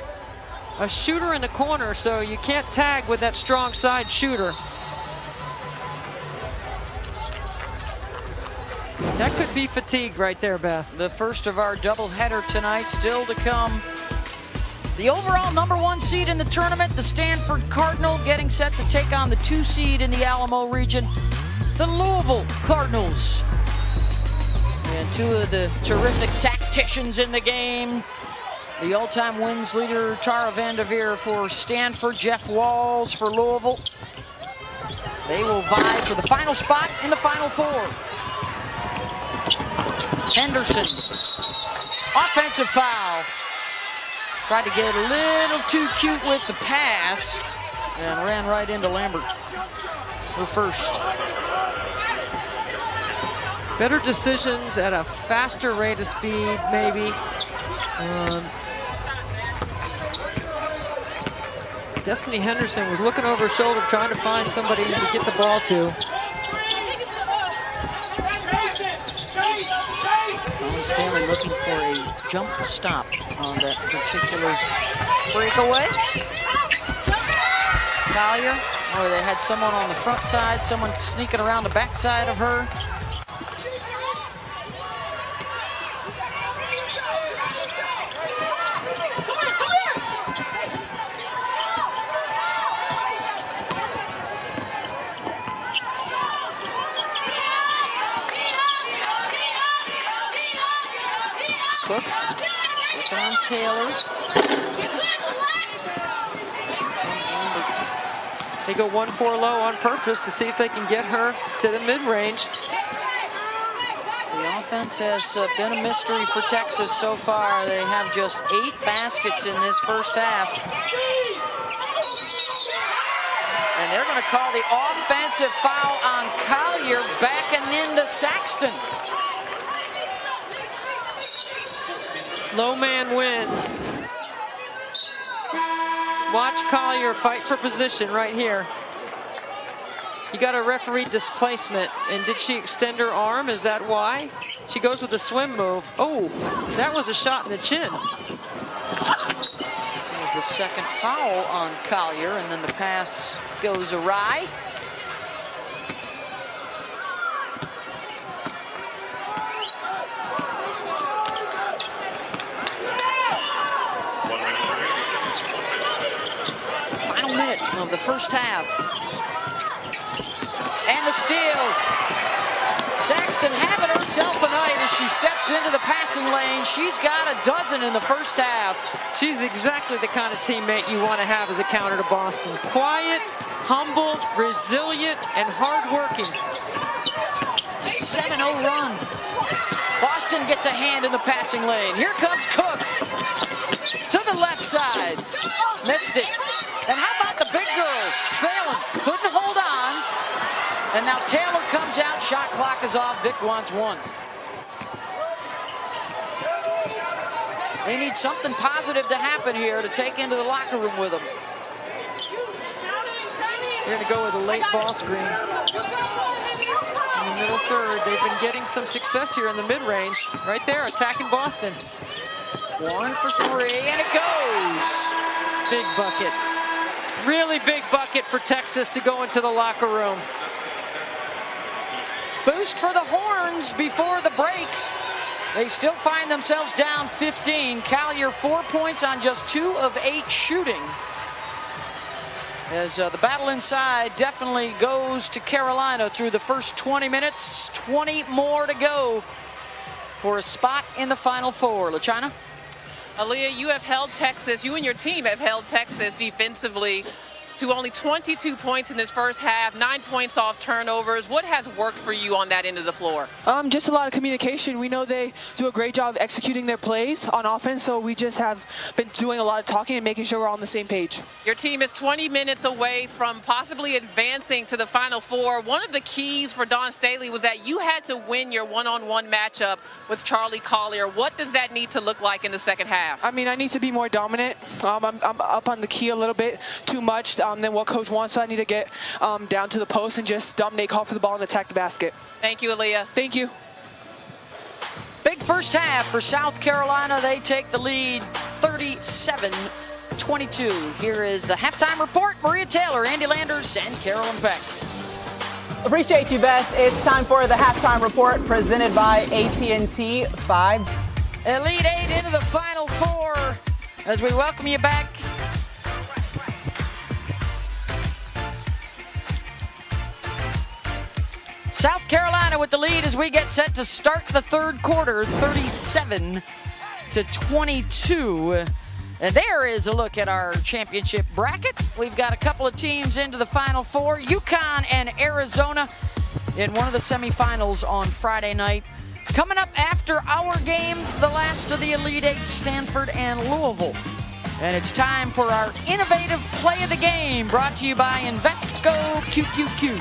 a shooter in the corner, so you can't tag with that strong side shooter. That could be fatigue right there, Beth.
The first of our doubleheader tonight still to come. The overall #1 seed in the tournament, the Stanford Cardinal, getting set to take on the 2 seed in the Alamo region, the Louisville Cardinals. And 2 of the terrific tacticians in the game. The all-time wins leader, Tara Vanderveer for Stanford, Jeff Walls for Louisville. They will vie for the final spot in the Final Four. Henderson, offensive foul. Tried to get a little too cute with the pass and ran right into Lambert. Her first.
Better decisions at a faster rate of speed, maybe. Destiny Henderson was looking over her shoulder, trying to find somebody to get the ball to.
Stanley looking for a jump stop on that particular breakaway. Collier, oh, they had someone on the front side, someone sneaking around the backside of her. Cook, looking on Taylor.
They go 1-4 low on purpose to see if they can get her to the mid-range.
The offense has been a mystery for Texas so far. They have just 8 baskets in this first half. And they're going to call the offensive foul on Collier, backing into Saxton.
Low man wins. Watch Collier fight for position right here. You got a referee displacement, and did she extend her arm? Is that why? She goes with a swim move. Oh, that was a shot in the chin.
There's the second foul on Collier, and then the pass goes awry. final minute of the first half. And the steal. Saxton having herself a night as she steps into the passing lane. She's got a dozen in the first half.
She's exactly the kind of teammate you want to have as a counter to Boston. Quiet, humble, resilient, and hardworking.
7-0 run. Boston gets a hand in the passing lane. Here comes Cook to the left side. Missed it. And how about the big girl trailing? Couldn't hold on. And now Taylor comes out. Shot clock is off. Vic wants one. They need something positive to happen here to take into the locker room with them.
They're going to go with a late ball screen. In the middle third, they've been getting some success here in the mid-range. Right there, attacking Boston.
1 for 3, and it goes.
Big bucket. Really big bucket for Texas to go into the locker room.
Boost for the Horns before the break. They still find themselves down 15. Collier 4 points on just 2 of 8 shooting. As the battle inside definitely goes to Carolina through the first 20 minutes. 20 more to go for a spot in the Final Four. LaChina?
Aaliyah, you have held Texas, you and your team have held Texas defensively to only 22 points in this first half, 9 points off turnovers. What has worked for you on that end of the floor?
Just a lot of communication. We know they do a great job of executing their plays on offense, so we just have been doing a lot of talking and making sure we're on the same page.
Your team is 20 minutes away from possibly advancing to the Final Four. One of the keys for Dawn Staley was that you had to win your one-on-one matchup with Charlie Collier. What does that need to look like in the second half?
I need to be more dominant. I'm up on the key a little bit too much than what coach wants, so I need to get down to the post and just dominate, call for the ball, and attack the basket.
Thank you, Aaliyah.
Thank you.
Big first half for South Carolina. They take the lead 37-22. Here is the halftime report. Maria Taylor, Andy Landers, and Carolyn Peck.
Appreciate you, Beth. It's time for the halftime report presented by AT&T 5.
Elite 8 into the Final Four as we welcome you back. South Carolina with the lead as we get set to start the third quarter, 37-22. And there is a look at our championship bracket. We've got a couple of teams into the Final Four, UConn and Arizona in one of the semifinals on Friday night. Coming up after our game, the last of the Elite Eight, Stanford and Louisville. And it's time for our innovative play of the game, brought to you by Invesco QQQ.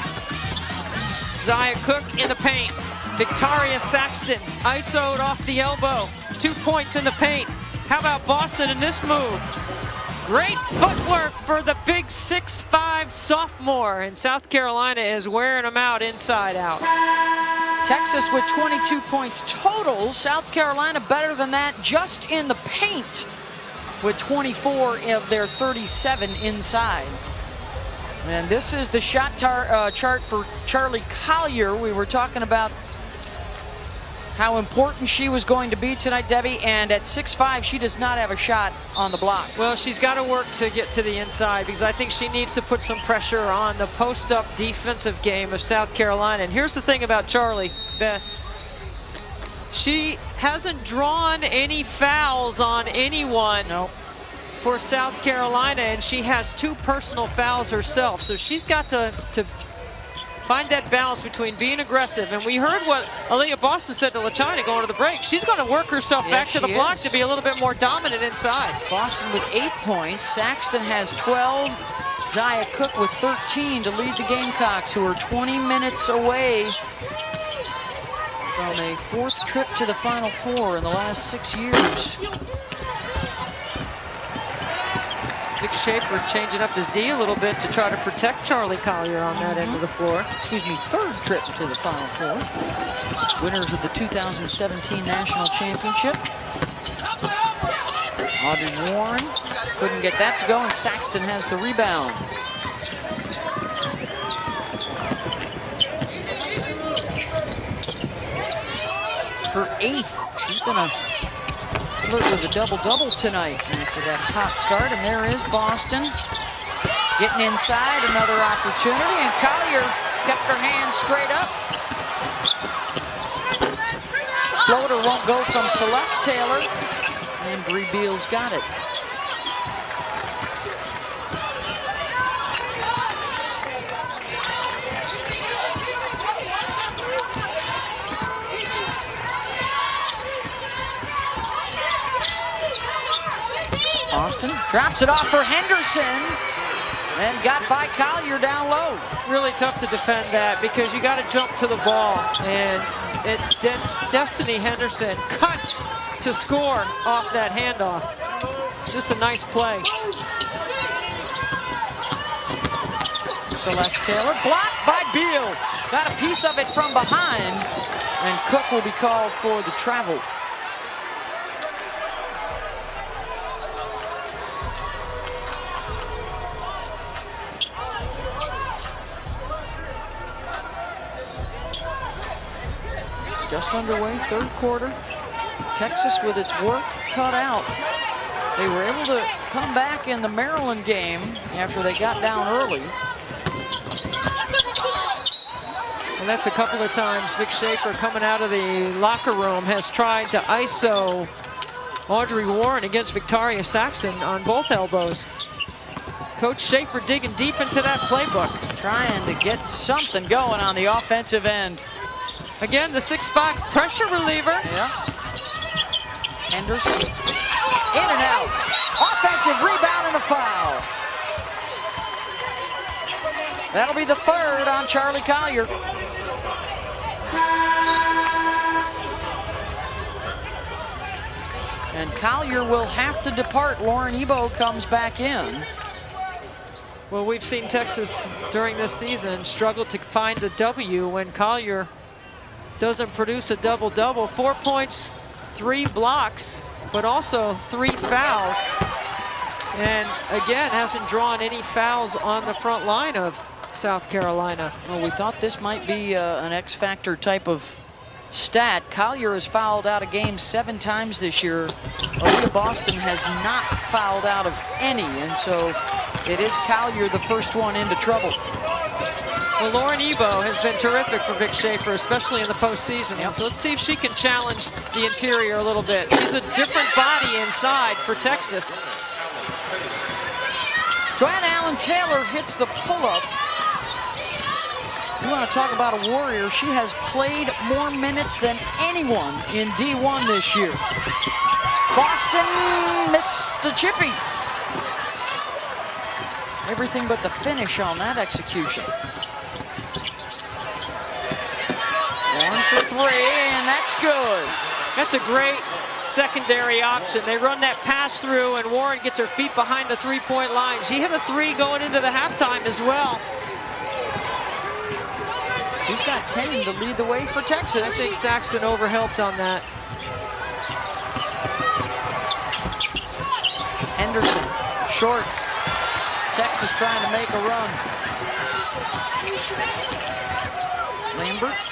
Zaya Cook in the paint. Victoria Saxton isoed off the elbow. 2 points in the paint. How about Boston in this move? Great footwork for the big 6'5" sophomore. And South Carolina is wearing them out inside out.
Texas with 22 points total. South Carolina better than that just in the paint with 24 of their 37 inside. And this is the shot chart for Charlie Collier. We were talking about how important she was going to be tonight, Debbie, and at 6'5", she does not have a shot on the block.
Well, she's got to work to get to the inside because I think she needs to put some pressure on the post-up defensive game of South Carolina. And here's the thing about Charlie, Beth. She hasn't drawn any fouls on anyone.
Nope.
For South Carolina, and she has 2 personal fouls herself. So she's got to find that balance between being aggressive. And we heard what Aaliyah Boston said to LaChina going to the break. She's going to work herself back to the block to be a little bit more dominant inside.
Boston with 8 points. Saxton has 12. Zaya Cook with 13 to lead the Gamecocks, who are 20 minutes away from a 4th trip to the Final Four in the last 6 years.
Vic Schaefer changing up his D a little bit to try to protect Charlie Collier on that end of the floor.
Excuse me, 3rd trip to the Final Four. Winners of the 2017 National Championship. Audrey Warren couldn't get that to go, and Saxton has the rebound. Her 8th. She's gonna flirt with a double-double tonight after that hot start. And there is Boston. Getting inside, another opportunity, and Collier kept her hands straight up. Floater won't go from Celeste Taylor, and Bree Beals got it. Austin drops it off for Henderson and got by Collier down low.
Really tough to defend that because you got to jump to the ball, and Destiny Henderson cuts to score off that handoff. It's just a nice play.
Celeste Taylor blocked by Beal. Got a piece of it from behind, and Cook will be called for the travel. Just underway, third quarter. Texas with its work cut out. They were able to come back in the Maryland game after they got down early.
Well, that's a couple of times Vic Schaefer coming out of the locker room has tried to ISO Audrey Warren against Victoria Saxon on both elbows. Coach Schaefer digging deep into that playbook.
Trying to get something going on the offensive end.
Again, the 6'5" pressure reliever.
Yeah. Henderson, in and out. Offensive rebound and a foul. That'll be the third on Charlie Collier. And Collier will have to depart. Lauren Ebo comes back in.
Well, we've seen Texas during this season struggle to find a W when Collier doesn't produce a double-double. 4 points, 3 blocks, but also 3 fouls. And again, hasn't drawn any fouls on the front line of South Carolina.
Well, we thought this might be an X-factor type of stat. Collier has fouled out of games 7 times this year. Aaliyah Boston has not fouled out of any, and so it is Collier the first one into trouble.
Well, Lauren Ebo has been terrific for Vic Schaefer, especially in the postseason.
Yep.
So let's see if she can challenge the interior a little bit. She's a different body inside for Texas.
Joanne Allen Taylor hits the pull-up. You want to talk about a warrior. She has played more minutes than anyone in D1 this year. Boston missed the chippy. Everything but the finish on that execution. 1 for 3, and that's good.
That's a great secondary option. They run that pass through, and Warren gets her feet behind the three-point line. She hit a 3 going into the halftime as well.
He's got 10 to lead the way for Texas.
I think Saxton overhelped on that.
Henderson, short. Texas trying to make a run. Lambert.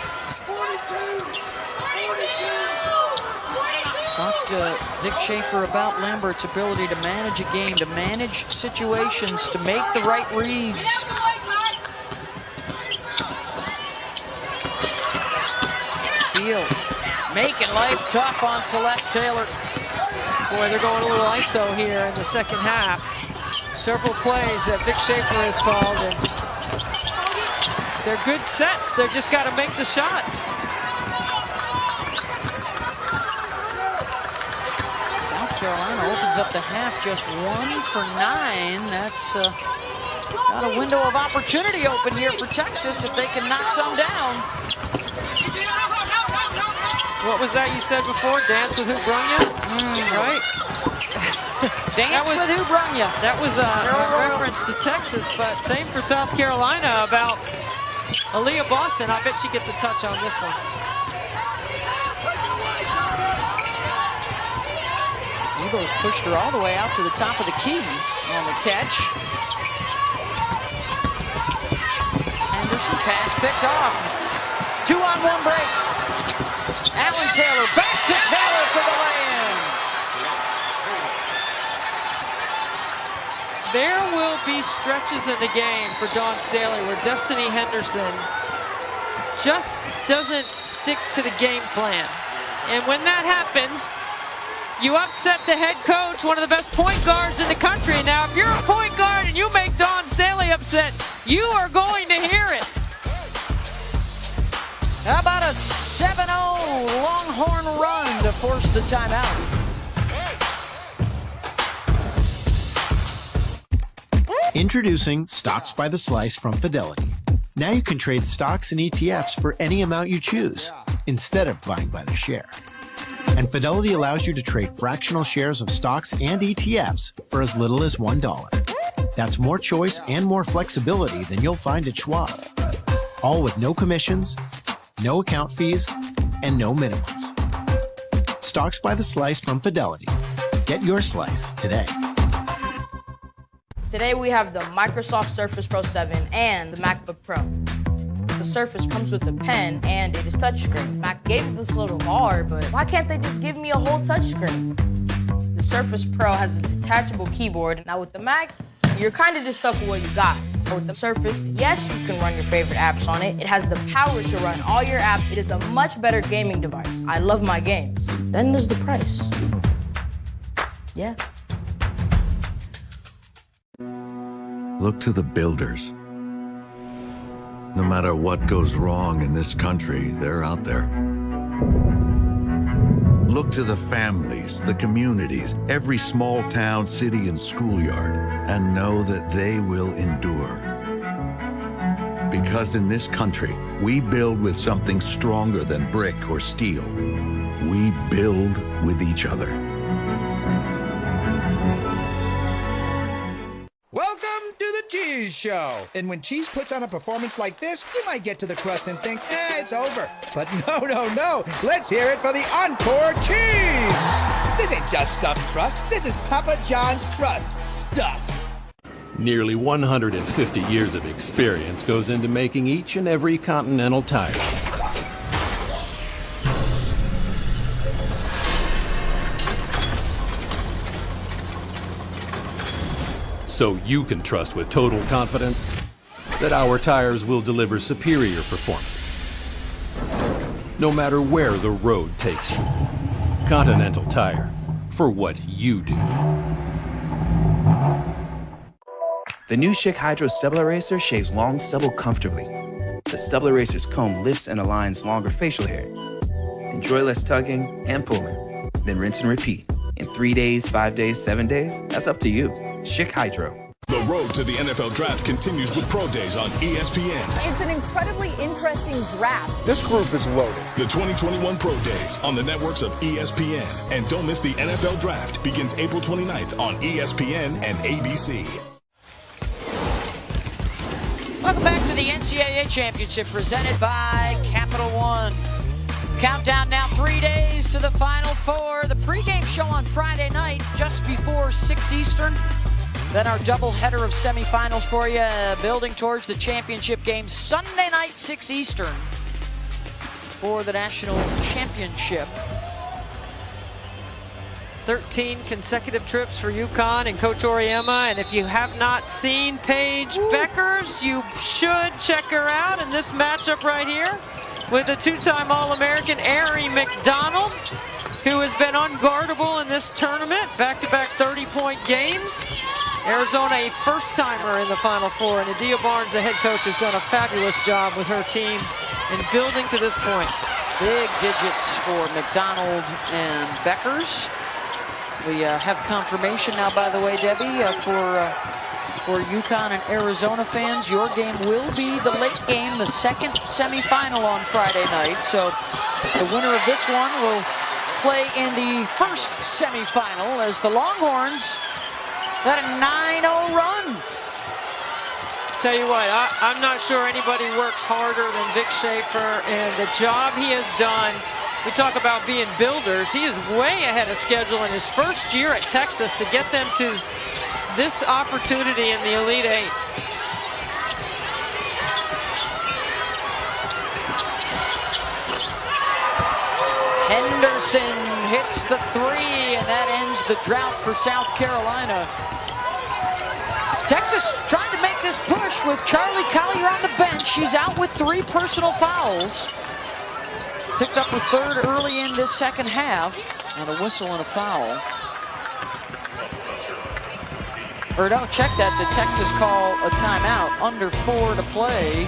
Talked to Vic Schaefer about Lambert's ability to manage a game, to manage situations, to make the right reads. Beal making life tough on Celeste Taylor.
Boy, they're going a little ISO here in the second half. Several plays that Vic Schaefer has called, and they're good sets. They've just got to make the shots.
South Carolina opens up the half just 1 for 9. That's got a window of opportunity open here for Texas if they can knock some down.
What was that you said before? Dance with who brung you? Right?
Dance with who brung you?
That was a reference to Texas, but same for South Carolina about Aaliyah Boston. I bet she gets a touch on this one.
Evo's pushed her all the way out to the top of the key on the catch. Henderson pass picked off. 2-on-1 break. Allen Taylor back to Taylor for the lay-in.
There will be stretches in the game for Dawn Staley where Destiny Henderson just doesn't stick to the game plan. And when that happens, you upset the head coach, one of the best point guards in the country. Now, if you're a point guard and you make Dawn Staley upset, you are going to hear it.
How about a 7-0 Longhorn run to force the timeout?
Introducing Stocks by the Slice from Fidelity. Now you can trade stocks and ETFs for any amount you choose, instead of buying by the share. And Fidelity allows you to trade fractional shares of stocks and ETFs for as little as $1. That's more choice and more flexibility than you'll find at Schwab. All with no commissions, no account fees, and no minimums. Stocks by the Slice from Fidelity. Get your slice today.
Today we have the Microsoft Surface Pro 7 and the MacBook Pro. The Surface comes with a pen and it is touchscreen. Mac gave us a little hard, but why can't they just give me a whole touchscreen? The Surface Pro has a detachable keyboard. Now with the Mac, you're kind of just stuck with what you got. But with the Surface, yes, you can run your favorite apps on it. It has the power to run all your apps. It is a much better gaming device. I love my games. Then there's the price. Yeah.
Look to the builders. No matter what goes wrong in this country, they're out there. Look to the families, the communities, every small town, city, and schoolyard, and know that they will endure. Because in this country, we build with something stronger than brick or steel. We build with each other.
Welcome to the Cheese Show. And when cheese puts on a performance like this, you might get to the crust and think, it's over. But no. Let's hear it for the Encore Cheese. This ain't just stuffed crust. This is Papa John's crust stuff.
Nearly 150 years of experience goes into making each and every Continental tire. So you can trust with total confidence that our tires will deliver superior performance, no matter where the road takes you. Continental Tire, for what you do.
The new Schick Hydro Stubble Eraser shaves long stubble comfortably. The Stubble Eraser's comb lifts and aligns longer facial hair. Enjoy less tugging and pulling, then rinse and repeat. In 3 days, 5 days, 7 days, that's up to you. Schick Hydro.
The road to the NFL Draft continues with Pro Days on ESPN.
It's an incredibly interesting draft.
This group is loaded. The 2021 Pro Days on the networks of ESPN. And don't miss the NFL Draft. Begins April 29th on ESPN and ABC.
Welcome back to the NCAA Championship presented by Capital One. Countdown now 3 days to the Final Four. The pregame show on Friday night just before 6 Eastern. Then our doubleheader of semifinals for you, building towards the championship game Sunday night, 6 Eastern for the national championship.
13 consecutive trips for UConn and Coach Auriemma. And if you have not seen Paige Beckers, you should check her out in this matchup right here with the two-time All-American Arie McDonald, who has been unguardable in this tournament, back-to-back 30-point games. Arizona, a first-timer in the Final Four, and Adia Barnes, the head coach, has done a fabulous job with her team in building to this point.
Big digits for McDonald and Beckers. We have confirmation now, by the way, Debbie, for UConn and Arizona fans. Your game will be the late game, the second semifinal on Friday night. So the winner of this one will play in the first semifinal as the Longhorns got a 9-0 run.
Tell you what, I'm not sure anybody works harder than Vic Schaefer, and the job he has done. We talk about being builders. He is way ahead of schedule in his first year at Texas to get them to this opportunity in the Elite Eight.
Henderson hits the three, and that ends the drought for South Carolina. Texas trying to make this push with Charlie Collier on the bench. She's out with 3 personal fouls. Picked up her 3rd early in this second half. And a whistle and a foul. Or don't check that. Did Texas call a timeout? Under 4 to play.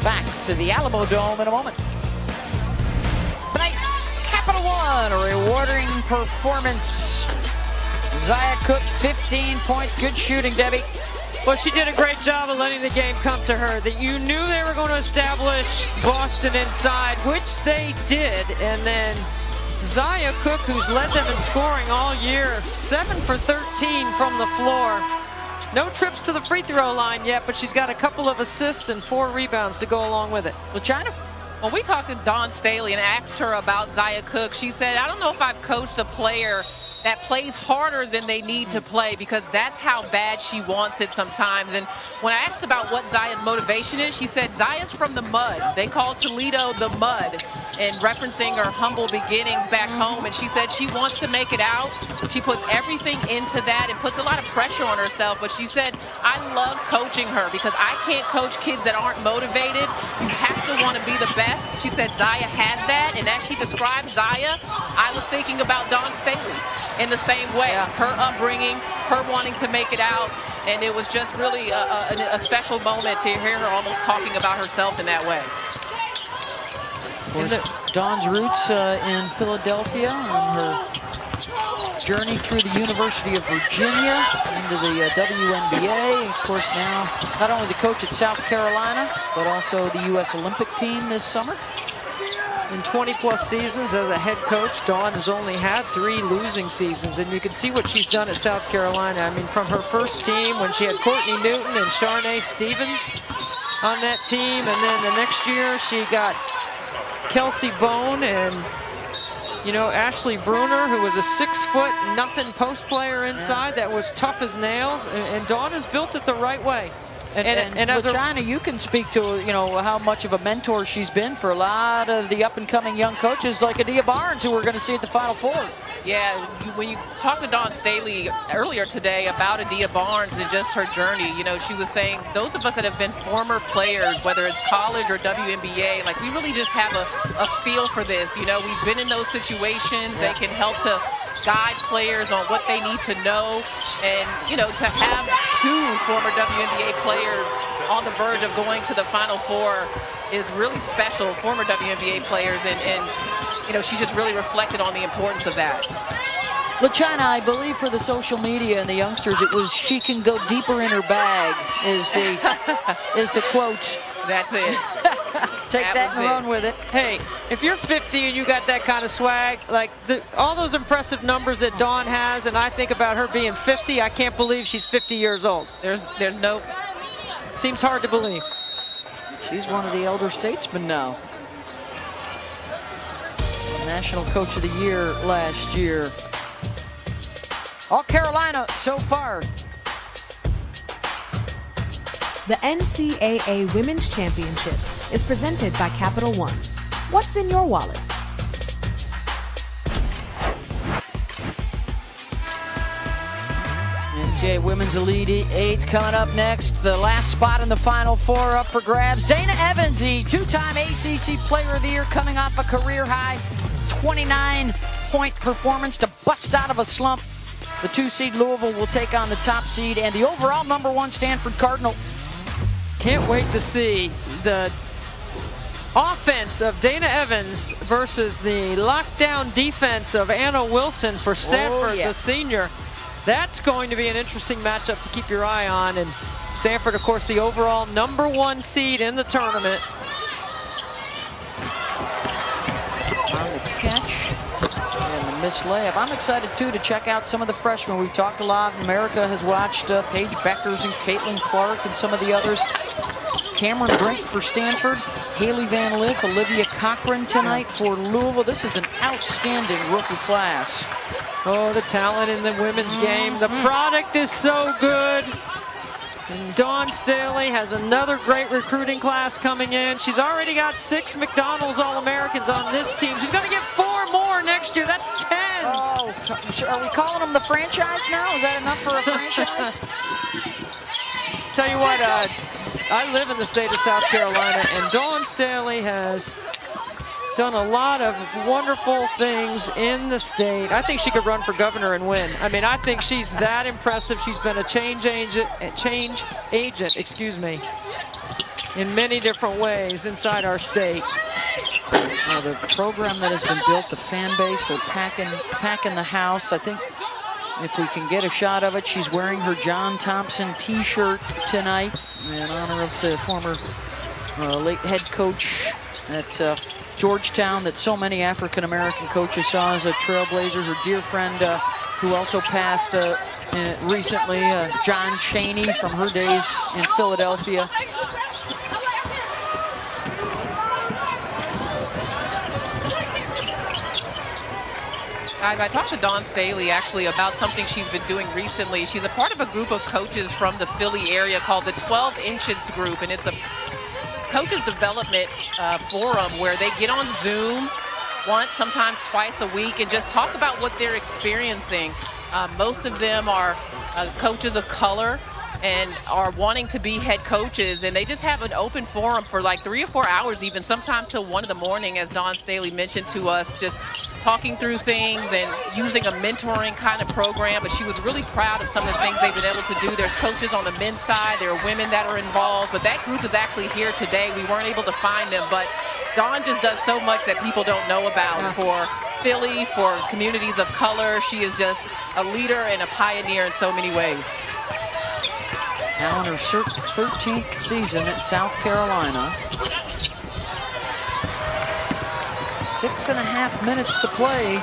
Back to the Alamo Dome in a moment. Tonight's Capital One, a rewarding performance. Zia Cook, 15 points. Good shooting, Debbie.
Well, she did a great job of letting the game come to her. That you knew they were going to establish Boston inside, which they did. And then Zia Cook, who's led them in scoring all year, 7 for 13 from the floor. No trips to the free throw line yet, but she's got a couple of assists and 4 rebounds to go along with it.
LaChina?
When we talked to Dawn Staley and asked her about Zia Cook, she said, I don't know if I've coached a player that plays harder than they need to play, because that's how bad she wants it sometimes. And when I asked about what Zia's motivation is, she said Zia's from the mud. They call Toledo the mud, and referencing her humble beginnings back home. And she said she wants to make it out. She puts everything into that and puts a lot of pressure on herself. But she said, I love coaching her because I can't coach kids that aren't motivated. You have to want to be the best. She said Zia has that, and as she described Zia, I was thinking about Dawn Staley in the same way. Her upbringing, her wanting to make it out, and it was just really a special moment to hear her almost talking about herself in that way.
Of course, Dawn's roots in Philadelphia and her journey through the University of Virginia into the WNBA. Of course, now not only the coach at South Carolina, but also the U.S. Olympic team this summer.
In 20-plus seasons as a head coach, Dawn has only had 3 losing seasons, and you can see what she's done at South Carolina. I mean, from her first team when she had Courtney Newton and Sharnae Stevens on that team, and then the next year she got Kelsey Bone and, you know, Ashley Bruner, who was a 6'0" post player inside that was tough as nails, and Dawn has built it the right way.
And as LaChina, you can speak to, you know, how much of a mentor she's been for a lot of the up-and-coming young coaches like Adia Barnes, who we're going to see at the Final Four.
Yeah, when you talked to Dawn Staley earlier today about Adia Barnes and just her journey, you know, she was saying those of us that have been former players, whether it's college or WNBA, like we really just have a feel for this. You know, we've been in those situations. They can help to guide players on what they need to know. And, you know, to have 2 former WNBA players on the verge of going to the Final Four is really special, former WNBA players, and you know, she just really reflected on the importance of that.
LaChina, I believe for the social media and the youngsters, it was "she can go deeper in her bag" is the quote.
That's it.
Take that and run with it.
Hey, if you're 50 and you got that kind of swag, like all those impressive numbers that Dawn has, and I think about her being 50, I can't believe she's 50 years old.
There's no...
Seems hard to believe.
She's one of the elder statesmen now. National Coach of the Year last year. All Carolina so far.
The NCAA Women's Championship is presented by Capital One. What's in your wallet?
NCAA Women's Elite 8 coming up next. The last spot in the Final Four up for grabs. Dana Evans, the 2-time ACC Player of the Year, coming off a career-high 29-point performance to bust out of a slump. The 2-seed Louisville will take on the top seed and the overall #1 Stanford Cardinal.
Can't wait to see the offense of Dana Evans versus the lockdown defense of Anna Wilson for Stanford, the senior. That's going to be an interesting matchup to keep your eye on. And Stanford, of course, the overall #1 seed in the tournament.
On the catch and the missed layup. I'm excited, too, to check out some of the freshmen. We've talked a lot. America has watched Paige Beckers and Caitlin Clark and some of the others. Cameron Brink for Stanford. Haley Van Lith, Olivia Cochran tonight for Louisville. This is an outstanding rookie class.
Oh, the talent in the women's game. The product is so good. And Dawn Staley has another great recruiting class coming in. She's already got 6 McDonald's All-Americans on this team. She's going to get 4 more next year. That's 10.
Oh, are we calling them the franchise now? Is that enough for a franchise?
Tell you what, I live in the state of South Carolina, and Dawn Staley has done a lot of wonderful things in the state. I think she could run for governor and win. I mean, I think she's that impressive. She's been a change agent, excuse me, in many different ways inside our state.
The program that has been built, the fan base, they're packing the house. I think if we can get a shot of it, she's wearing her John Thompson t-shirt tonight in honor of the former late head coach at Georgetown that so many African-American coaches saw as a trailblazer. Her dear friend who also passed recently, John Chaney from her days in Philadelphia.
Guys, I talked to Dawn Staley actually about something she's been doing recently. She's a part of a group of coaches from the Philly area called the 12 Inches Group, and it's a coaches development forum where they get on Zoom once, sometimes twice a week, and just talk about what they're experiencing. Most of them are coaches of color and are wanting to be head coaches, and they just have an open forum for like 3 or 4 hours, even sometimes till 1 in the morning, as Dawn Staley mentioned to us, just talking through things and using a mentoring kind of program. But she was really proud of some of the things they've been able to do. There's coaches on the men's side, there are women that are involved, but that group is actually here today. We weren't able to find them, but Dawn just does so much that people don't know about for Philly, for communities of color. She is just a leader and a pioneer in so many ways.
Now in her 13th season at South Carolina. 6.5 minutes to play.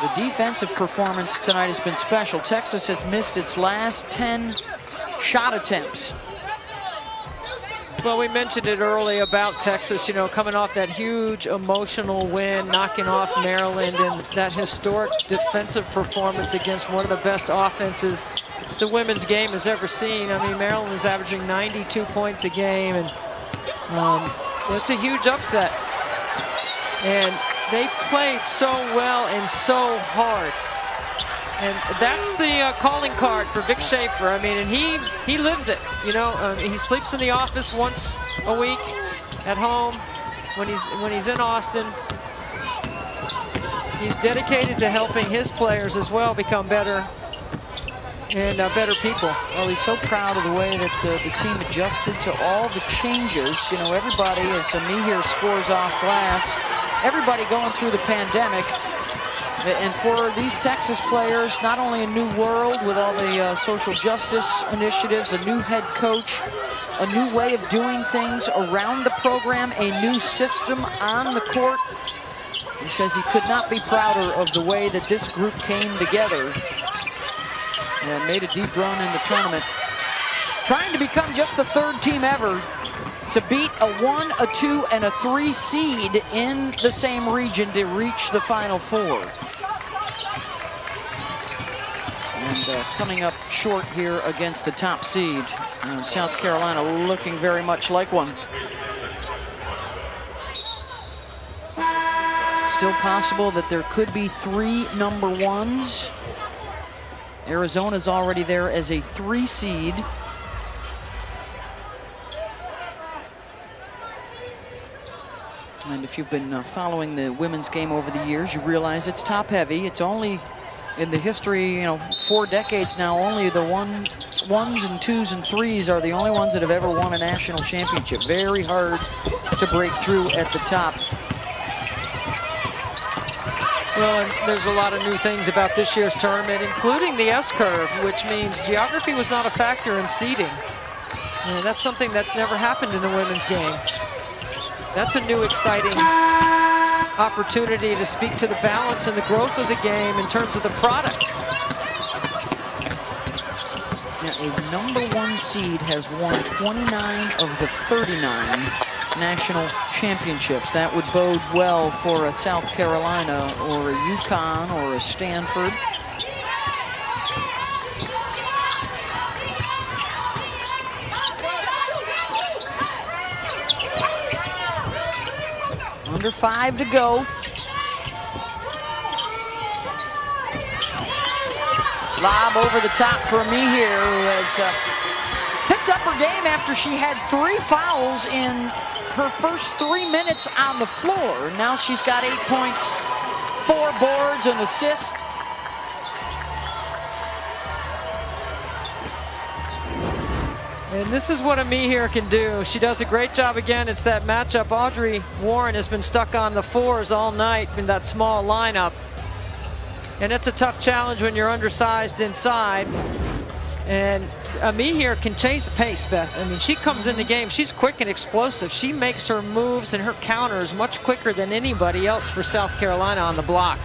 The defensive performance tonight has been special. Texas has missed its last 10 shot attempts.
Well, we mentioned it early about Texas, you know, coming off that huge emotional win, knocking off Maryland, and that historic defensive performance against one of the best offenses the women's game has ever seen. I mean, Maryland was averaging 92 points a game, and it's a huge upset. And they played so well and so hard. And that's the calling card for Vic Schaefer. I mean, and he lives it. You know, he sleeps in the office once a week at home when he's in Austin. He's dedicated to helping his players as well become better and better people.
Well, he's so proud of the way that the team adjusted to all the changes. You know, everybody, as Amihir scores off glass, everybody going through the pandemic. And for these Texas players, not only a new world with all the social justice initiatives, a new head coach, a new way of doing things around the program, a new system on the court. He says he could not be prouder of the way that this group came together and made a deep run in the tournament. Trying to become just the 3rd team ever to beat a 1, a 2, and a 3 seed in the same region to reach the Final Four. And coming up short here against the top seed. South Carolina looking very much like one. Still possible that there could be 3 number 1s. Arizona's already there as a 3 seed. And if you've been following the women's game over the years, you realize it's top heavy. It's only in the history, you know, 4 decades now, only the ones and 2s and 3s are the only ones that have ever won a national championship. Very hard to break through at the top.
Well, and there's a lot of new things about this year's tournament, including the S-curve, which means geography was not a factor in seeding. And that's something that's never happened in the women's game. That's a new, exciting opportunity to speak to the balance and the growth of the game in terms of the product.
Yeah, a number 1 seed has won 29 of the 39 national championships. That would bode well for a South Carolina or a UConn or a Stanford. Under 5 to go. Lob over the top for me here, who has picked up her game after she had 3 fouls in her first 3 minutes on the floor. Now she's got 8 points, 4 boards, an assist.
And this is what Ami here can do. She does a great job again. It's that matchup. Audrey Warren has been stuck on the 4s all night in that small lineup. And it's a tough challenge when you're undersized inside. And Ami here can change the pace, Beth. I mean, she comes in the game. She's quick and explosive. She makes her moves and her counters much quicker than anybody else for South Carolina on the block.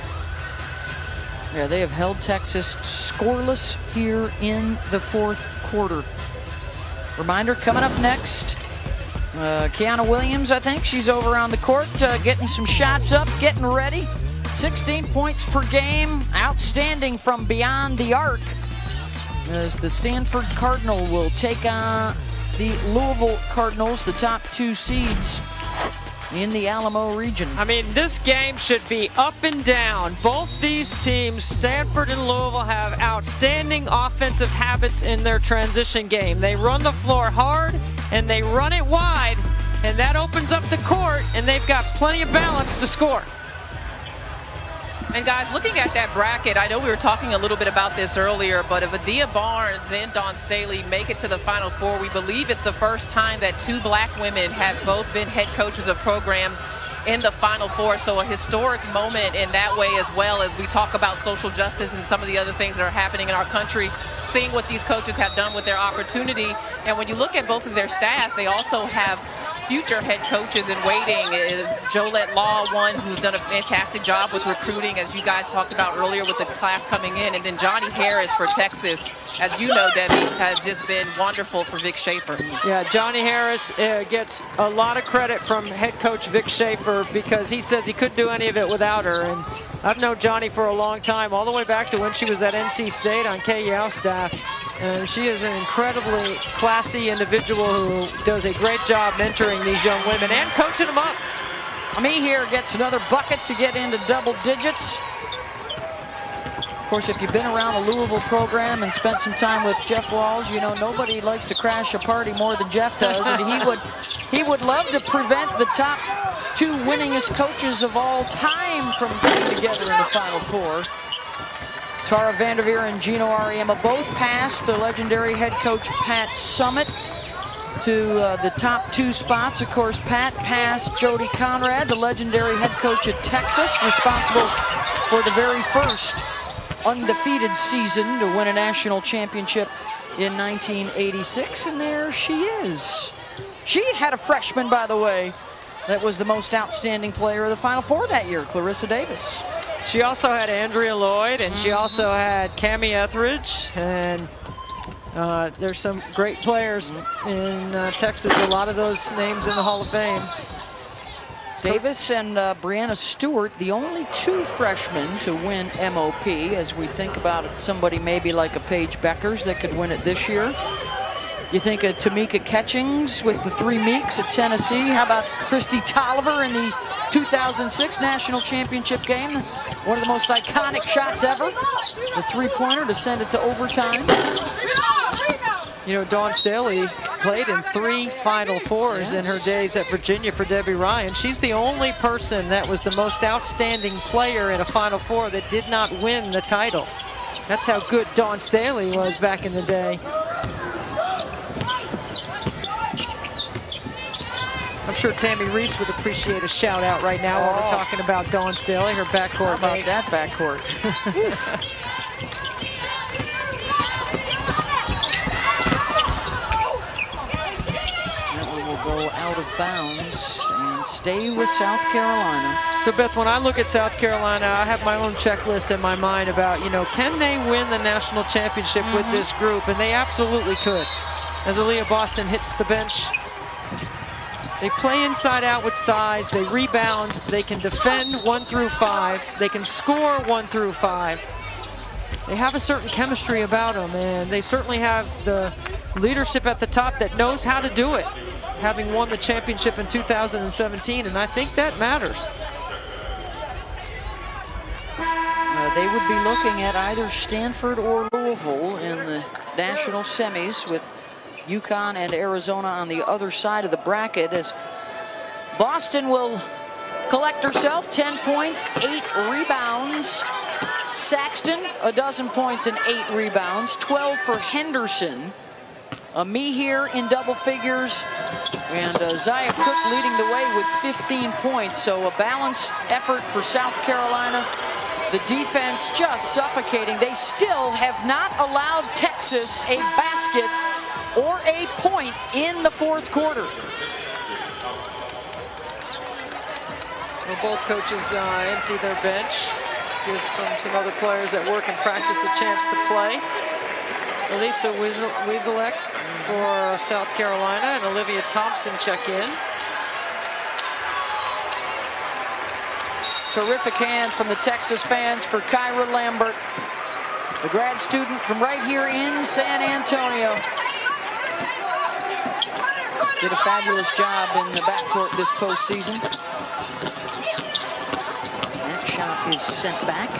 Yeah, they have held Texas scoreless here in the 4th quarter. Reminder, coming up next, Kiana Williams, I think. She's over on the court, getting some shots up, getting ready. 16 points per game, outstanding from beyond the arc, as the Stanford Cardinal will take on the Louisville Cardinals, the top 2 seeds in the Alamo region.
I mean, this game should be up and down. Both these teams, Stanford and Louisville, have outstanding offensive habits in their transition game. They run the floor hard and they run it wide, and that opens up the court, and they've got plenty of balance to score.
And guys, looking at that bracket, I know we were talking a little bit about this earlier, but if Adia Barnes and Dawn Staley make it to the Final Four, we believe it's the first time that 2 black women have both been head coaches of programs in the Final Four. So a historic moment in that way, as well as we talk about social justice and some of the other things that are happening in our country, seeing what these coaches have done with their opportunity. And when you look at both of their staffs, they also have future head coaches in waiting. Is Jolette Law, one who's done a fantastic job with recruiting, as you guys talked about earlier with the class coming in, and then Johnny Harris for Texas, as you know, Debbie, has just been wonderful for Vic Schaefer.
Yeah, Johnny Harris gets a lot of credit from head coach Vic Schaefer, because he says he couldn't do any of it without her. And I've known Johnny for a long time, all the way back to when she was at NC State on Kay Yau's staff. And she is an incredibly classy individual who does a great job mentoring these young women and coaching them up.
Ami here gets another bucket to get into double digits. Of course, if you've been around the Louisville program and spent some time with Jeff Walls, you know nobody likes to crash a party more than Jeff does, and he would love to prevent the top 2 winningest coaches of all time from getting together in the Final Four. Tara Vanderveer and Gino Ariema both passed the legendary head coach Pat Summitt to the top 2 spots. Of course, Pat passed Jody Conrad, the legendary head coach at Texas, responsible for the very first undefeated season to win a national championship in 1986, and there she is. She had a freshman, by the way, that was the most outstanding player of the Final Four that year, Clarissa Davis.
She also had Andrea Lloyd, and she also had Cammie Etheridge, and there's some great players in Texas, a lot of those names in the Hall of Fame.
Davis and Brianna Stewart, the only 2 freshmen to win MOP, as we think about somebody maybe like a Paige Beckers that could win it this year. You think of Tamika Catchings with the 3 Meeks at Tennessee. How about Christy Tolliver in the 2006 national championship game? One of the most iconic shots ever. The 3-pointer to send it to overtime.
You know, Dawn Staley played in 3 Final Fours in her days at Virginia for Debbie Ryan. She's the only person that was the most outstanding player in a Final Four that did not win the title. That's how good Dawn Staley was back in the day. I'm sure Tammy Reese would appreciate a shout out right now when we're talking about Dawn Staley, her backcourt.
How about that backcourt? That one will go out of bounds and stay with South Carolina.
So Beth, when I look at South Carolina, I have my own checklist in my mind about, you know, can they win the national championship with this group? And they absolutely could. As Aaliyah Boston hits the bench, they play inside out with size, they rebound, they can defend 1 through 5, they can score 1 through 5. They have a certain chemistry about them, and they certainly have the leadership at the top that knows how to do it, having won the championship in 2017, and I think that matters.
They would be looking at either Stanford or Louisville in the national semis, with UConn and Arizona on the other side of the bracket, as Boston will collect herself 10 points, 8 rebounds. Saxton, a dozen points and 8 rebounds, 12 for Henderson. Me here in double figures, and Zaya Cook leading the way with 15 points. So a balanced effort for South Carolina. The defense just suffocating. They still have not allowed Texas a basket or a point in the fourth quarter.
Well, both coaches empty their bench. Gives some other players that work and practice a chance to play. Elisa Wieselek for South Carolina and Olivia Thompson check in.
Terrific hand from the Texas fans for Kyra Lambert, the grad student from right here in San Antonio. Did a fabulous job in the backcourt this postseason. That shot is sent back.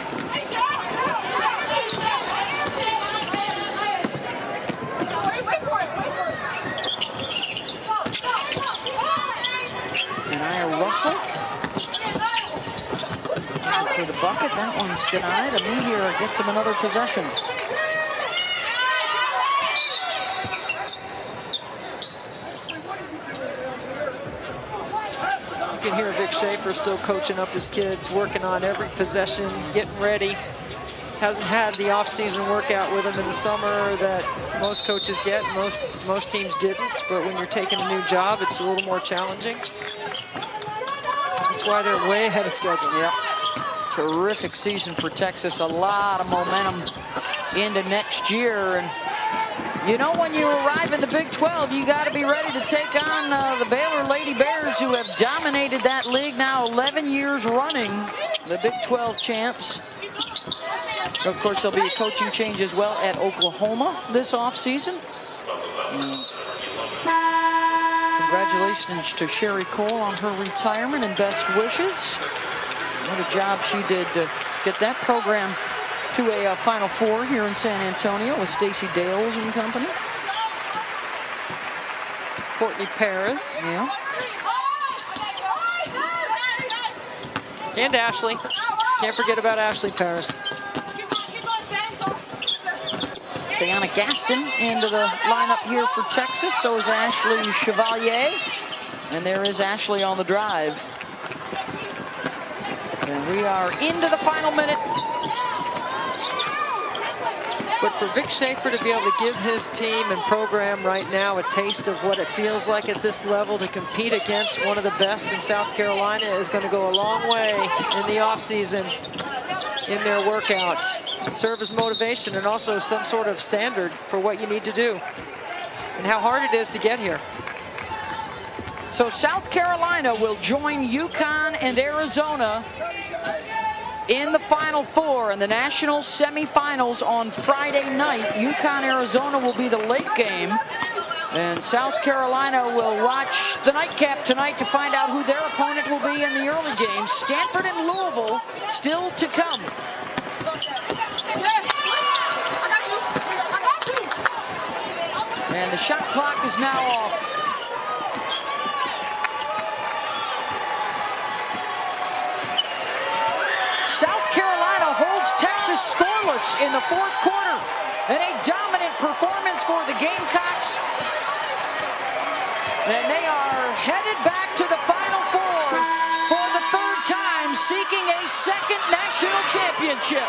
And Russell for the bucket. That one's denied. Amir gets him another possession.
You can hear Vic Schaefer still coaching up his kids, working on every possession, getting ready. Hasn't had the off-season workout with him in the summer that most coaches get. Most teams didn't, but when you're taking a new job, it's a little more challenging. That's why they're way ahead of schedule.
Yep. Terrific season for Texas. A lot of momentum into next year. And you know, when you arrive in the Big 12, you got to be ready to take on the Baylor Lady Bears, who have dominated that league now 11 years running, the Big 12 champs. Of course, there'll be a coaching change as well at Oklahoma this offseason. Congratulations to Sherry Cole on her retirement and best wishes. What a job she did to get that program to a Final Four here in San Antonio with Stacey Dales and company.
Courtney Paris.
Yeah.
And Ashley. Can't forget about Ashley Paris.
Diana Gaston into the lineup here for Texas. So is Ashley Chevalier. And there is Ashley on the drive. And we are into the final minute.
But for Vic Schaefer to be able to give his team and program right now a taste of what it feels like at this level to compete against one of the best in South Carolina is going to go a long way in the offseason in their workouts. Serve as motivation and also some sort of standard for what you need to do and how hard it is to get here.
So South Carolina will join UConn and Arizona in the Final Four in the national semifinals on Friday night. UConn-Arizona will be the late game. And South Carolina will watch the nightcap tonight to find out who their opponent will be in the early games. Stanford and Louisville still to come. And the shot clock is now off. South Carolina holds Texas scoreless in the fourth quarter. And a dominant performance for the Gamecocks. And they are headed back to the Final Four for the third time, seeking a second national championship.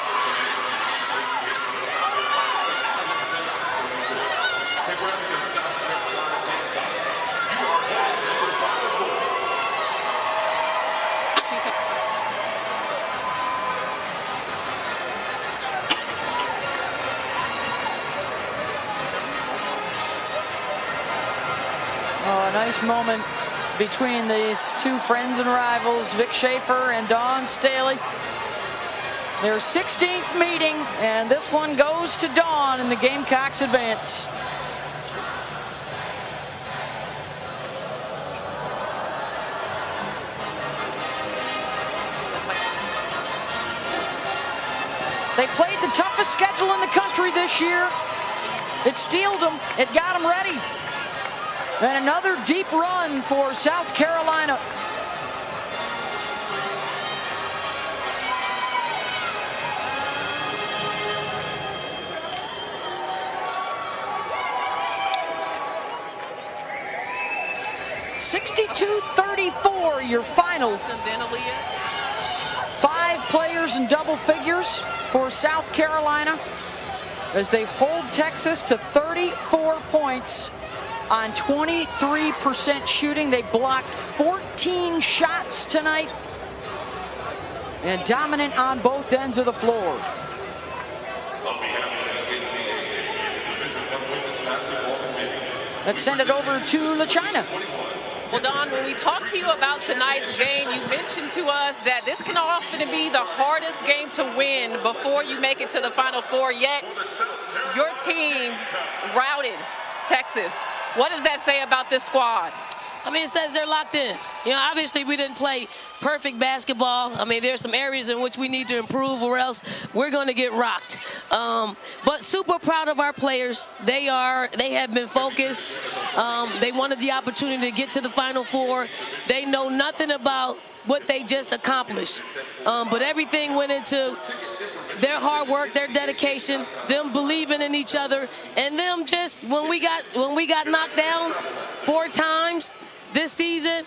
Oh, a nice moment between these two friends and rivals, Vic Schaefer and Dawn Staley. Their 16th meeting, and this one goes to Dawn in the Gamecocks advance. They played the toughest schedule in the country this year. It steeled them. It got them ready. And another deep run for South Carolina. (62-34) your final. 5 players in double figures for South Carolina as they hold Texas to 34 points on 23% shooting. They blocked 14 shots tonight and dominant on both ends of the floor. Let's send it over to LaChina.
Well, Don, when we talked to you about tonight's game, you mentioned to us that this can often be the hardest game to win before you make it to the Final Four, yet your team routed Texas. What does that say about this squad?
I mean, it says they're locked in. You know, obviously we didn't play perfect basketball. I mean, there's some areas in which we need to improve or else we're going to get rocked. But super proud of our players. They have been focused. They wanted the opportunity to get to the Final Four. They know nothing about what they just accomplished. But everything went into their hard work, their dedication, them believing in each other, and them just, when we got knocked down 4 times this season,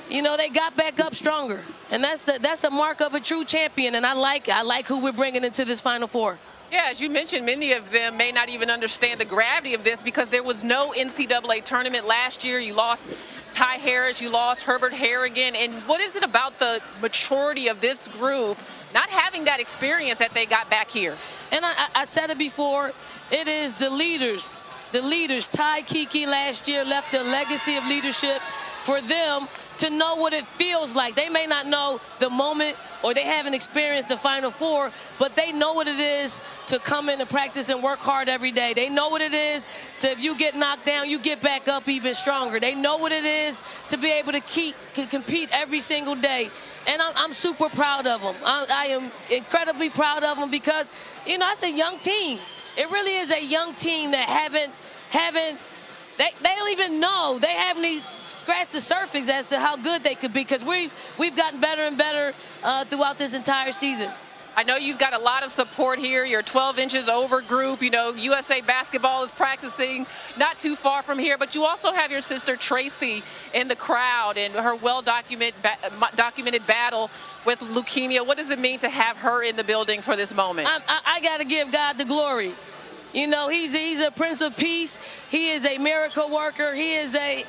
you know, they got back up stronger. And that's a mark of a true champion, and I like who we're bringing into this Final Four.
Yeah, as you mentioned, many of them may not even understand the gravity of this because there was no NCAA tournament last year. You lost Ty Harris, you lost Herbert Harrigan. And what is it about the maturity of this group not having that experience that they got back here?
And I said it before, it is the leaders. The leaders, Ty Kiki last year left a legacy of leadership for them to know what it feels like. They may not know the moment or they haven't experienced the Final Four, but they know what it is to come in and practice and work hard every day. They know what it is to, if you get knocked down, you get back up even stronger. They know what it is to be able to compete every single day. And I'm super proud of them. I am incredibly proud of them because, you know, it's a young team. It really is a young team that they don't even know. They haven't even scratched the surface as to how good they could be because we've gotten better and better throughout this entire season.
I know you've got a lot of support here. Your 12 inches over group, you know, USA Basketball is practicing not too far from here, but you also have your sister Tracy in the crowd and her well-documented battle with leukemia. What does it mean to have her in the building for this moment?
I got to give God the glory. You know, he's a Prince of Peace. He is a miracle worker. He's my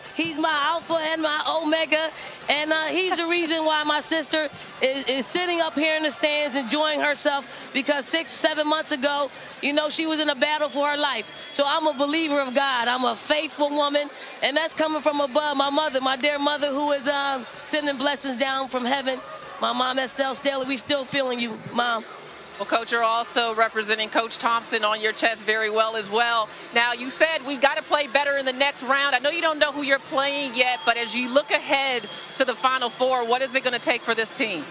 Alpha and my Omega. And he's the reason why my sister is sitting up here in the stands enjoying herself because 6-7 months ago, you know, she was in a battle for her life. So I'm a believer of God. I'm a faithful woman. And that's coming from above. My mother, my dear mother, who is sending blessings down from heaven. My mom, Estelle Staley, we still feeling you, Mom.
Well, Coach, you're also representing Coach Thompson on your chest very well as well. Now, you said we've got to play better in the next round. I know you don't know who you're playing yet, but as you look ahead to the Final Four, what is it going to take for this team?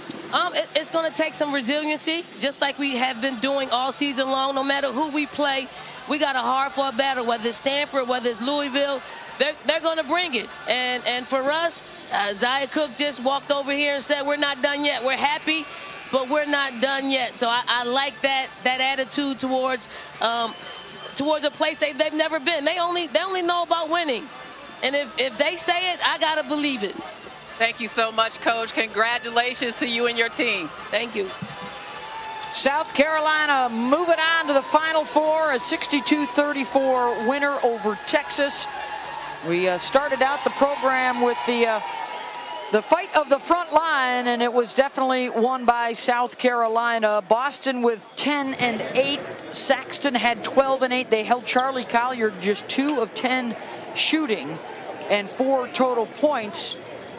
It's going to take some resiliency, just like we have been doing all season long. No matter who we play, we got a hard-fought battle, whether it's Stanford, whether it's Louisville. They're going to bring it. And for us, Zia Cook just walked over here and said we're not done yet. We're happy, but we're not done yet. So I like that attitude towards a place they've never been. They only know about winning. And if they say it, I got to believe it.
Thank you so much, Coach. Congratulations to you and your team.
Thank you.
South Carolina moving on to the Final Four, a 62-34 winner over Texas. We started out the program with the fight of the front line, and it was definitely won by South Carolina. Boston with 10-8. Saxton had 12-8. They held Charlie Collier just 2 of 10 shooting and 4 total points.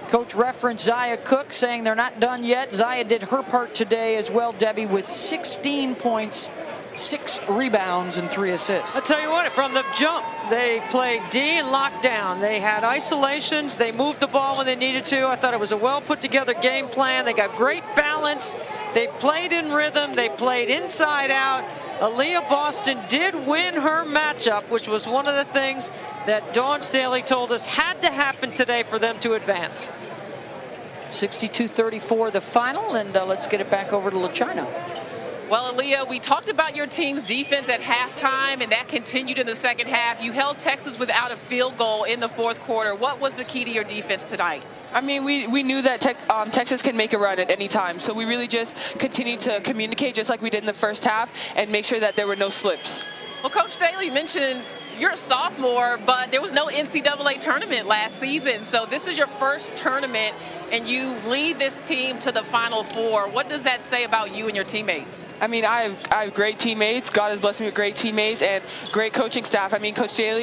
Coach referenced Zia Cook saying they're not done yet. Zia did her part today as well, Debbie, with 16 points, 6 rebounds, and 3 assists.
I'll tell you what, from the jump, they played D and locked down. They had isolations. They moved the ball when they needed to. I thought it was a well put together game plan. They got great balance They played in rhythm. They played inside out. Aaliyah Boston did win her matchup, which was one of the things that Dawn Staley told us had to happen today for them to advance.
62-34 the final, and let's get it back over to LaChina.
Well, Aaliyah, we talked about your team's defense at halftime, and that continued in the second half. You held Texas without a field goal in the fourth quarter. What was the key to your defense tonight?
I mean, we knew that Texas can make a run at any time, so we really just continued to communicate just like we did in the first half and make sure that there were no slips.
Well, Coach Staley mentioned you're a sophomore, but there was no NCAA tournament last season, so this is your first tournament, and you lead this team to the Final Four. What does that say about you and your teammates?
I mean, I have great teammates. God has blessed me with great teammates and great coaching staff. I mean, Coach Staley